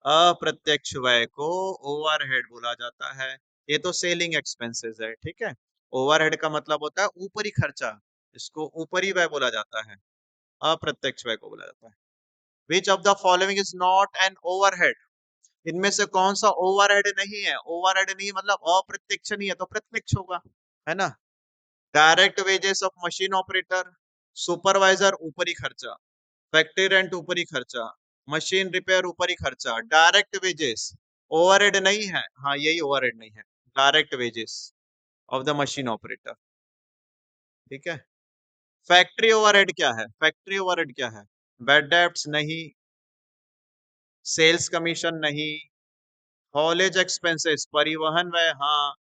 अप्रत्यक्ष व्यय को ओवरहेड बोला जाता है। ये तो सेलिंग एक्सपेंसेस है। ठीक है। ओवरहेड का मतलब होता है ऊपरी खर्चा, इसको ऊपरी व्यय बोला जाता है, अप्रत्यक्ष व्यय को बोला जाता है। विच of the following is not an overhead? इनमें से कौन सा ओवरहेड नहीं है? ओवरहेड नहीं मतलब अप्रत्यक्ष नहीं है, तो प्रत्यक्ष होगा, है ना। Direct wages of machine operator, supervisor ऊपरी खर्चा, फैक्ट्री रेंट ऊपरी खर्चा, मशीन रिपेयर ऊपरी खर्चा, डायरेक्ट वेजेस ओवरहेड नहीं है, हाँ यही ओवरहेड नहीं है, direct wages of the machine operator. ठीक है। फैक्ट्री ओवरहेड क्या है? फैक्ट्री ओवरहेड क्या है? बैड डेब्ट्स नहीं, सेल्स कमीशन नहीं, हॉलेज एक्सपेंसेस परिवहन व्यय, हाँ।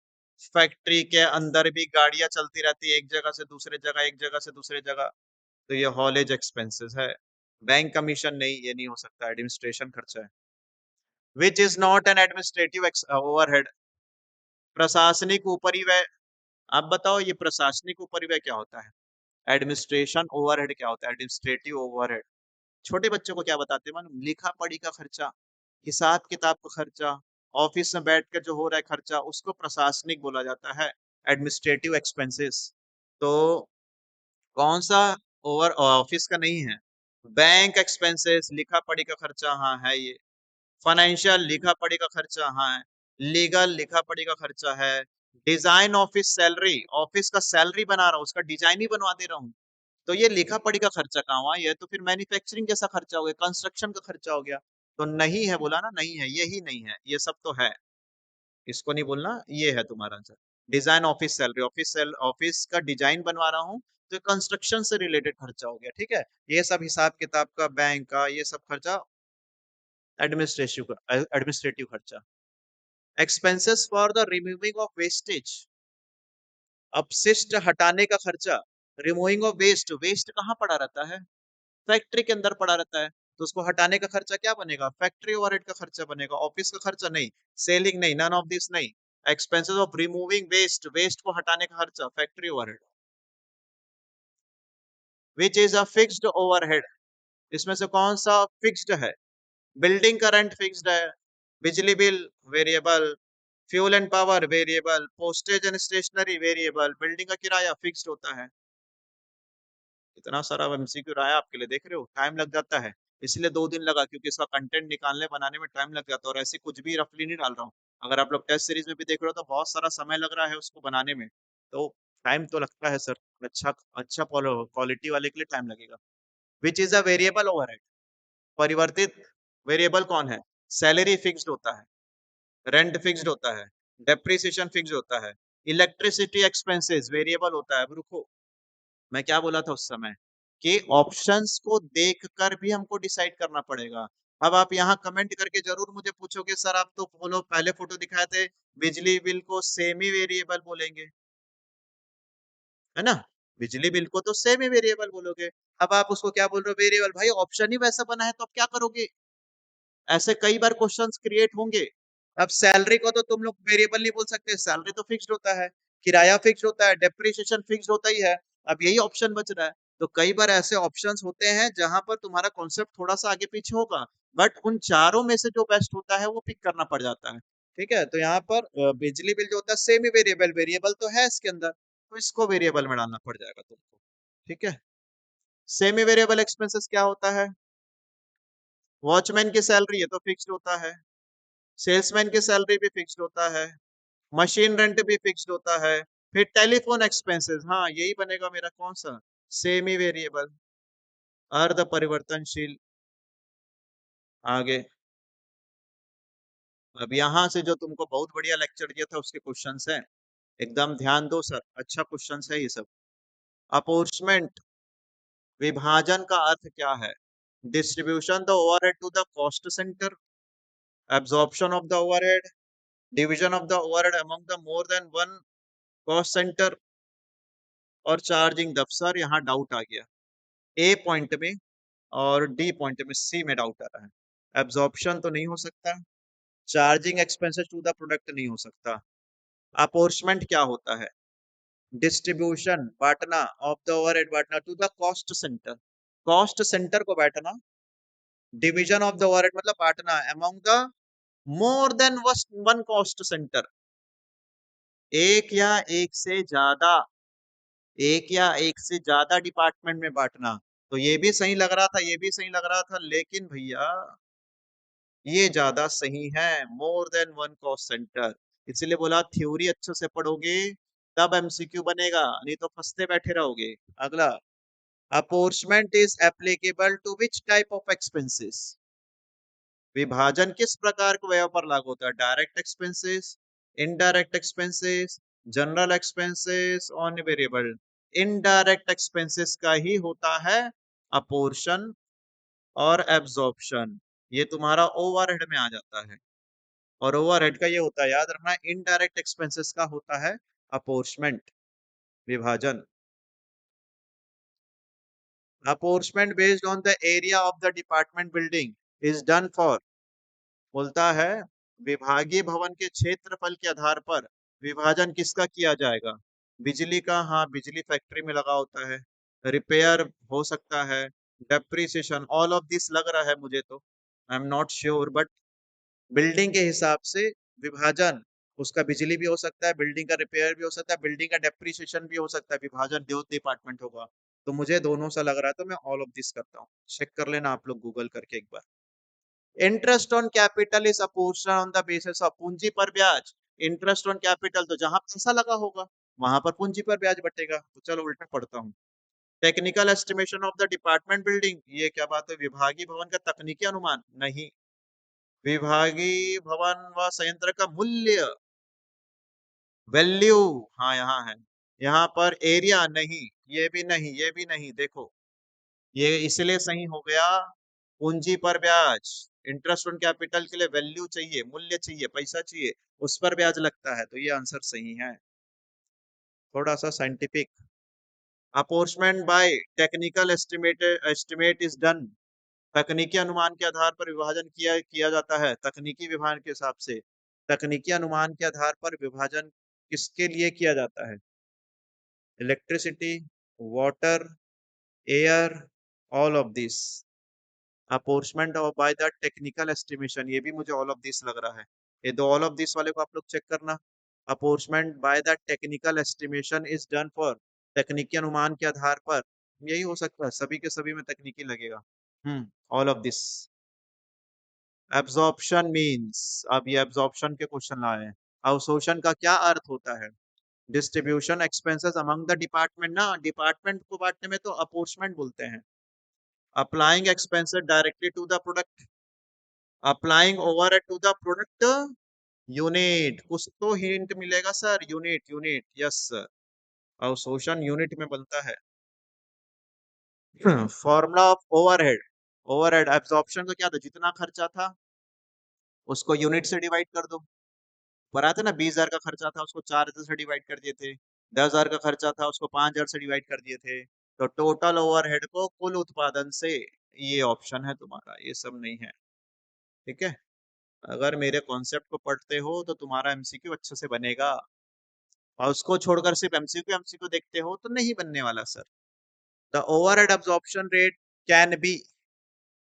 फैक्ट्री के अंदर भी गाड़ियां चलती रहती है, एक जगह से दूसरे जगह, एक जगह से दूसरे जगह, तो ये हॉलेज एक्सपेंसेस है। बैंक कमीशन नहीं, ये नहीं हो सकता, एडमिनिस्ट्रेशन खर्चा है। Which is not an administrative overhead? प्रशासनिक ऊपरी व्यय। आप बताओ ये प्रशासनिक ऊपरी व्यय क्या होता है? एडमिनिस्ट्रेशन ओवरहेड क्या होता है? एडमिनिस्ट्रेटिव ओवरहेड छोटे बच्चों को क्या बताते हैं मालूम? लिखा पढ़ी का खर्चा, हिसाब किताब का खर्चा, ऑफिस में बैठ कर जो हो रहा है खर्चा, उसको प्रशासनिक बोला जाता है, एडमिनिस्ट्रेटिव एक्सपेंसेस। तो कौन सा ओवर ऑफिस का नहीं है? बैंक एक्सपेंसेस, लिखा पढ़ी का खर्चा, हाँ है ये। फाइनेंशियल, लिखा पढ़ी का खर्चा, हाँ है। लीगल, लिखा पढ़ी का खर्चा है। डिजाइन ऑफिस सैलरी, ऑफिस का सैलरी बना रहा हूँ, उसका डिजाइन ही बनवा दे रहा हूँ, तो ये लिखा पढ़ी का खर्चा कहाँ हुआ? ये तो फिर मैन्युफैक्चरिंग जैसा खर्चा हो गया, कंस्ट्रक्शन का खर्चा हो गया। तो नहीं है बोला ना, नहीं है, यही नहीं है, ये सब तो है, इसको नहीं बोलना, ये है तुम्हारा answer. Design office salary, office का डिजाइन बनवा रहा हूँ, तो कंस्ट्रक्शन से रिलेटेड खर्चा हो गया, ठीक है। ये सब हिसाब किताब का, बैंक का, ये सब खर्चा एडमिनिस्ट्रेटिव खर्चा। Expenses for the removing of wastage, अपशिष्ट हटाने का खर्चा। रिमूविंग ऑफ वेस्ट, वेस्ट कहाँ पड़ा रहता है? फैक्ट्री के अंदर पड़ा रहता है, तो उसको हटाने का खर्चा क्या बनेगा? फैक्ट्री ओवरहेड का खर्चा बनेगा, ऑफिस का खर्चा नहीं। सेलिंग नहीं, नन ऑफ दिस नहीं। Expenses of removing waste, waste को हटाने का खर्चा, factory overhead. Which is a fixed overhead, इसमें से कौन सा फिक्स्ड है? बिल्डिंग का रेंट फिक्स्ड है, बिजली bill variable, fuel and power variable, postage and stationery variable, building का किराया फिक्स्ड होता है। इतना सारा एमसीक्यू रहा है आपके लिए, देख रहे हो टाइम लग जाता है, इसलिए 2 दिन लगा, क्योंकि इसका कंटेंट निकालने बनाने में टाइम लग जाता है, और ऐसे कुछ भी रफली नहीं डाल रहा हूँ। अगर आप लोग टेस्ट सीरीज में भी देख रहे हो तो बहुत सारा समय लग रहा है उसको बनाने में, तो टाइम तो लगता है सर। अच्छा अच्छा क्वालिटी वाले के लिए टाइम लगेगा। विच इज अ वेरिएबल ओवरहेड, परिवर्तित वेरिएबल कौन है? सैलरी फिक्स्ड होता है, रेंट फिक्स्ड होता है, डेप्रिसिएशन फिक्स्ड होता है, इलेक्ट्रिसिटी एक्सपेंसेस वेरिएबल होता है। अब रुको, मैं क्या बोला था उस समय कि ऑप्शंस को देखकर भी हमको डिसाइड करना पड़ेगा। अब आप यहाँ कमेंट करके जरूर मुझे पूछोगे सर आप तो बोलो पहले फोटो दिखाए थे, बिजली बिल को सेमी वेरिएबल बोलेंगे, है ना? बिजली बिल को तो सेमी वेरिएबल बोलोगे। अब आप उसको क्या बोल रहे हो? वेरिएबल। भाई ऑप्शन ही वैसा बना है, तो आप क्या करोगे? ऐसे कई बार क्वेश्चंस क्रिएट होंगे। अब सैलरी को तो तुम लोग वेरिएबल नहीं बोल सकते, सैलरी तो फिक्स्ड होता है, किराया फिक्स्ड होता है, डेप्रिसिएशन फिक्स्ड होता ही है। अब यही ऑप्शन बच रहा है। तो कई बार ऐसे ऑप्शंस होते हैं जहां पर तुम्हारा कॉन्सेप्ट थोड़ा सा आगे पीछे होगा, बट उन चारों में से जो बेस्ट होता है वो पिक करना पड़ जाता है। ठीक है, तो यहाँ पर बिजली बिल जो होता है सेमी वेरिएबल, वेरिएबल तो है इसके अंदर, तो इसको वेरिएबल में डालना पड़ जाएगा तुमको। ठीक है, सेमी वेरिएबल एक्सपेंसेस क्या होता है? वॉचमैन की सैलरी है तो फिक्स्ड होता है, सेल्समैन की सैलरी भी फिक्स्ड होता है, मशीन रेंट भी फिक्स्ड होता है। फिर टेलीफोन एक्सपेंसेस, हाँ यही बनेगा मेरा कौन सा? सेमी वेरिएबल, अर्ध परिवर्तनशील। आगे, अब यहाँ से जो तुमको बहुत बढ़िया लेक्चर दिया था उसके क्वेश्चंस हैं, एकदम ध्यान दो सर, अच्छा क्वेश्चंस है ये सब। अपोर्चमेंट, विभाजन का अर्थ क्या है? Distribution the overhead to the cost centre, absorption of the overhead, division of the overhead among the more than one cost centre, और चार्जिंग द। सर यहाँ डाउट आ गया, ए पॉइंट में और डी पॉइंट में, सी में डाउट आ रहा है। एब्जॉर्प्शन तो नहीं हो सकता, charging expenses to the product नहीं हो सकता। अपोर्चमेंट क्या होता है? डिस्ट्रीब्यूशन, बांटना, ऑफ द ओवरहेड बांटना to the cost centre, cost centre को बांटना। डिवीजन ऑफ द ओवरहेड मतलब बांटना among the more than one cost centre, एक या एक से ज्यादा, एक या एक से ज्यादा डिपार्टमेंट में बांटना। तो ये भी सही लग रहा था, ये भी सही लग रहा था, लेकिन भैया ये ज्यादा सही है, मोर देन वन कॉस्ट सेंटर। इसलिए बोला थ्योरी अच्छे से पढ़ोगे तब एमसीक्यू बनेगा, नहीं तो फंसते बैठे रहोगे। अगला, apportionment is applicable to which type of expenses, विभाजन किस प्रकार के व्यय पर लागू होता है? Direct expenses, indirect expenses, general expenses, on variable. Indirect expenses का ही होता है अपोर्शन और एब्जॉर्प्शन, ये तुम्हारा ओवरहेड में आ जाता है। और ओवरहेड का ये होता है, याद रखना, इनडायरेक्ट एक्सपेंसेस का होता है अपोर्चमेंट, विभाजन। Apportionment based on the area of the department building is done for, बोलता है विभागीय भवन के क्षेत्रफल के आधार पर विभाजन किसका किया जाएगा? बिजली का, हाँ बिजली फैक्ट्री में लगा होता है। रिपेयर हो सकता है, डेप्रिसिएशन, ऑल ऑफ दिस लग रहा है मुझे तो, I am not sure, but building के हिसाब से विभाजन, उसका बिजली भी हो सकता है, बिल्डिंग का रिपेयर भी हो सकता है, बिल्डिंग का डेप्रिसिएशन भी हो सकता है, विभाजन दो डिपार्टमेंट होगा। तो मुझे दोनों सा लग रहा है, तो मैं ऑल ऑफ दिस करता हूँ। चेक कर लेना आप लोग गूगल करके एक बार। Interest on capital is apportion on the basis of, पूंजी पर ब्याज, इंटरेस्ट ऑन कैपिटल, तो जहां पैसा लगा होगा वहां पर पूंजी पर ब्याज बटेगा। तो चलो उल्टा पढ़ता हूँ। Technical estimation of the department building, ये क्या बात है, विभागीय भवन का तकनीकी अनुमान नहीं, विभागीय भवन व संयंत्र का मूल्य, वैल्यू, हाँ यहाँ है, यहाँ पर एरिया नहीं, ये भी नहीं, ये भी नहीं, देखो ये इसलिए सही हो गया, पूंजी पर ब्याज, इंटरेस्ट ऑन कैपिटल के लिए वैल्यू चाहिए, मूल्य चाहिए, पैसा चाहिए, उस पर ब्याज लगता है, तो ये आंसर सही है, थोड़ा सा scientific. Apportionment by technical estimate is done, तकनीकी अनुमान के आधार पर विभाजन किया जाता है, तकनीकी विभाजन के हिसाब से, तकनीकी अनुमान के आधार पर विभाजन किसके लिए किया जाता है, electricity, water, air, all of this, apportionment of by the technical estimation, ये भी मुझे ऑल ऑफ दिस लग रहा है, ये दो ऑल ऑफ दिस वाले को आप लोग चेक करना। Apportionment by the technical estimation is done for, तकनीकी अनुमान के आधार पर, यही हो सकता है, सभी के सभी में तकनीकी लगेगा। All of this. Absorption means, अब ये एब्जॉर्प्शन के क्वेश्चन लाए हैं। अवशोषण का क्या अर्थ होता है, distribution expenses among the department, ना डिपार्टमेंट को बांटने में तो अपोर्चमेंट बोलते हैं। Applying expenses directly to the product, applying over to the product unit, कुछ तो हिंट मिलेगा sir, unit, unit, yes sir, अवशोषण यूनिट में बनता है। Formula of overhead, overhead absorption का क्या था, जितना खर्चा था उसको यूनिट से डिवाइड कर दो, बनाते ना, 20,000 का खर्चा था उसको 4,000 से डिवाइड कर दिए थे, 10,000 का खर्चा था उसको 5,000 से डिवाइड कर दिए थे, तो टोटल ओवरहेड को कुल उत्पादन से, ये ऑप्शन है तुम्हारा, ये सब नहीं है, ठीक है। अगर मेरे कॉन्सेप्ट को पढ़ते हो तो तुम्हारा एमसीक्यू अच्छे से बनेगा, और उसको छोड़कर सिर्फ एमसीक्यू एमसीक्यू देखते हो तो नहीं बनने वाला sir. The overhead absorption rate can be,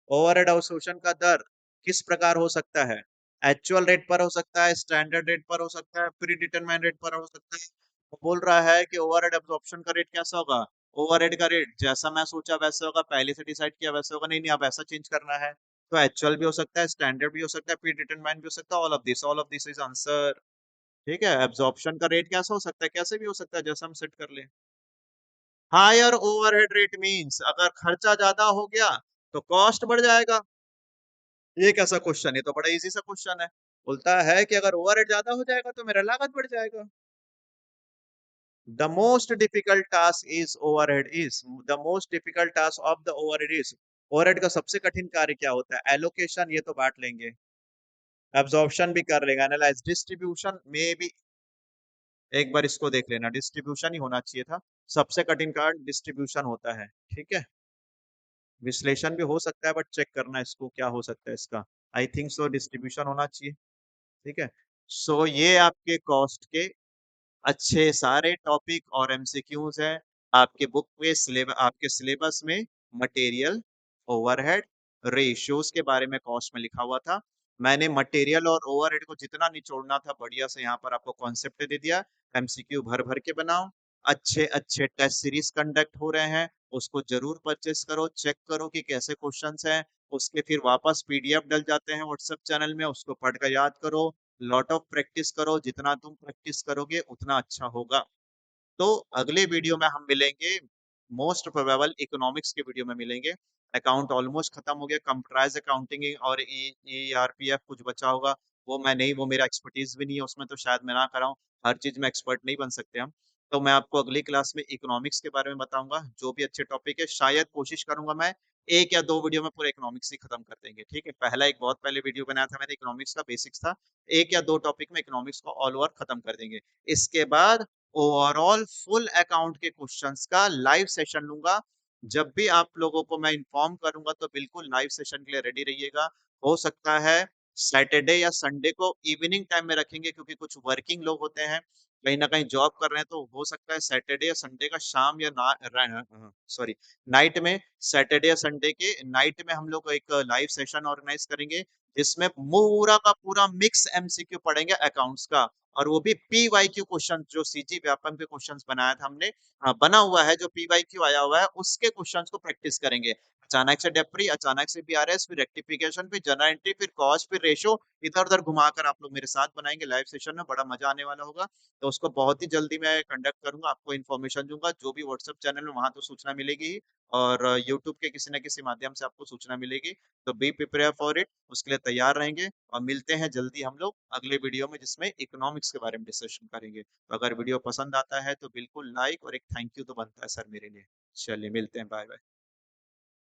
overhead अवशोषण का दर किस प्रकार हो सकता है, एक्चुअल रेट पर हो सकता है, स्टैंडर्ड रेट पर हो सकता है, प्री डिटरमाइंड रेट पर हो सकता है। वो बोल रहा है कि ओवरहेड अब्जॉर्प्शन का रेट कैसा होगा, ओवरहेड का रेट जैसा मैं सोचा वैसे होगा, पहले से डिसाइड किया वैसे होगा, नहीं नहीं आप ऐसा चेंज करना है, तो एक्चुअल भी हो सकता है, स्टैंडर्ड भी हो सकता है, प्री डिटरमाइंड भी हो सकता है, all of this, all of this is answer, ठीक है। एब्जॉर्प्शन का रेट कैसा हो सकता है, कैसे भी हो सकता है, जैसा हम सेट कर ले। हायर ओवरहेड रेट मींस, अगर खर्चा ज्यादा हो गया तो कॉस्ट बढ़ जाएगा, ये कैसा क्वेश्चन है, तो बड़ा इजी सा क्वेश्चन है, बोलता है कि अगर ओवरहेड ज्यादा हो जाएगा तो मेरा लागत बढ़ जाएगा। The most difficult task is overhead is, the most difficult task of the overhead is, overhead का सबसे कठिन कार्य क्या होता है, एलोकेशन, ये तो बांट लेंगे, एब्जॉर्प्शन भी कर लेंगे, एनालाइज, डिस्ट्रीब्यूशन में भी, एक बार इसको देख लेना, डिस्ट्रीब्यूशन ही होना चाहिए था, सबसे कठिन कार्य डिस्ट्रीब्यूशन होता है, ठीक है। विश्लेषण भी हो सकता है बट चेक करना इसको क्या हो सकता है इसका, आई थिंक सो डिस्ट्रीब्यूशन होना चाहिए, ठीक है। सो ये आपके कॉस्ट के अच्छे सारे टॉपिक और एमसीक्यूज है, आपके बुक में सिलेबस, आपके सिलेबस में मटेरियल, ओवरहेड, रेशियोज के बारे में कॉस्ट में लिखा हुआ था, मैंने मटेरियल और ओवरहेड को जितना निचोड़ना था बढ़िया से यहाँ पर आपको कॉन्सेप्ट दे दिया, एमसीक्यू भर भर के बनाओ, अच्छे अच्छे टेस्ट सीरीज कंडक्ट हो रहे हैं, उसको जरूर परचेस करो, चेक करो कि कैसे क्वेश्चंस हैं, उसके फिर वापस पीडीएफ डल जाते हैं व्हाट्सएप चैनल में, उसको पढ़कर याद करो, लॉट ऑफ प्रैक्टिस करो, जितना तुम प्रैक्टिस करोगे उतना अच्छा होगा। तो अगले वीडियो में हम मिलेंगे, मोस्ट प्रोबेबल इकोनॉमिक्स के वीडियो में मिलेंगे, अकाउंट ऑलमोस्ट खत्म हो गया, कंप्यूटराइज अकाउंटिंग और ईआरपीएफ कुछ बचा होगा, वो मैं नहीं, वो मेरा एक्सपर्टीज भी नहीं है उसमें, तो शायद मैं ना कराऊं, हर चीज में एक्सपर्ट नहीं बन सकते हम। तो मैं आपको अगली क्लास में इकोनॉमिक्स के बारे में बताऊंगा, जो भी अच्छे टॉपिक है, शायद कोशिश करूंगा मैं एक या दो वीडियो में पूरा इकोनॉमिक्स ही खत्म कर देंगे, ठीक है। पहला एक बहुत पहले वीडियो बनाया था मैंने, इकोनॉमिक्स का बेसिक्स था, एक या दो टॉपिक में इकोनॉमिक्स को ऑल ओवर खत्म कर देंगे। इसके बाद ओवरऑल फुल अकाउंट के क्वेश्चंस का लाइव सेशन लूंगा, जब भी आप लोगों को मैं इन्फॉर्म करूंगा तो बिल्कुल लाइव सेशन के लिए रेडी रहिएगा। हो सकता है सैटरडे या संडे को इवनिंग टाइम में रखेंगे क्योंकि कुछ वर्किंग लोग होते हैं, कहीं न कहीं जॉब कर रहे हैं, तो हो सकता है सैटरडे या संडे का शाम या ना सॉरी नाइट में, सैटरडे या संडे के नाइट में हम लोग एक लाइव सेशन ऑर्गेनाइज़ करेंगे, जिसमें पूरा का पूरा मिक्स एमसीक्यू पढ़ेंगे अकाउंट्स का और वो भी पीवाईक्यू क्वेश्चन जो सीजी व्यापम के क्वेश्चंस बनाया था हमने बना हुआ है जो पीवाईक्यू आया हुआ है, उसके क्वेश्चंस को प्रैक्टिस करेंगे। अचानक से डेप्री, अचानक से बीआरएस, फिर रेक्टिफिकेशन, फिर जनरल एंट्री, फिर कॉस्ट, फिर रेशो, इधर-उधर घुमाकर आप लोग मेरे साथ बनाएँगे लाइव सेशन में, बड़ा मज़ा आने वाला होगा। तो उसको बहुत ही जल्दी मैं कंडक्ट करूँगा, आपको इन्फॉर्मेशन दूँगा, जो भी व्हाट्सएप चैनल में वहाँ तो सूचना मिलेगी ही और यूट्यूब के किसी न किसी माध्यम से आपको सूचना मिलेगी। तो बी प्रिपेयर फॉर इट, उसके लिए तैयार रहेंगे और मिलते हैं जल्दी हम लोग अगले वीडियो में जिसमें इकोनॉमिक्स के बारे में डिस्कशन करेंगे। तो अगर वीडियो पसंद आता है तो बिल्कुल लाइक और एक थैंक यू तो बनता है सर मेरे लिए। चलिए मिलते हैं, बाय-बाय।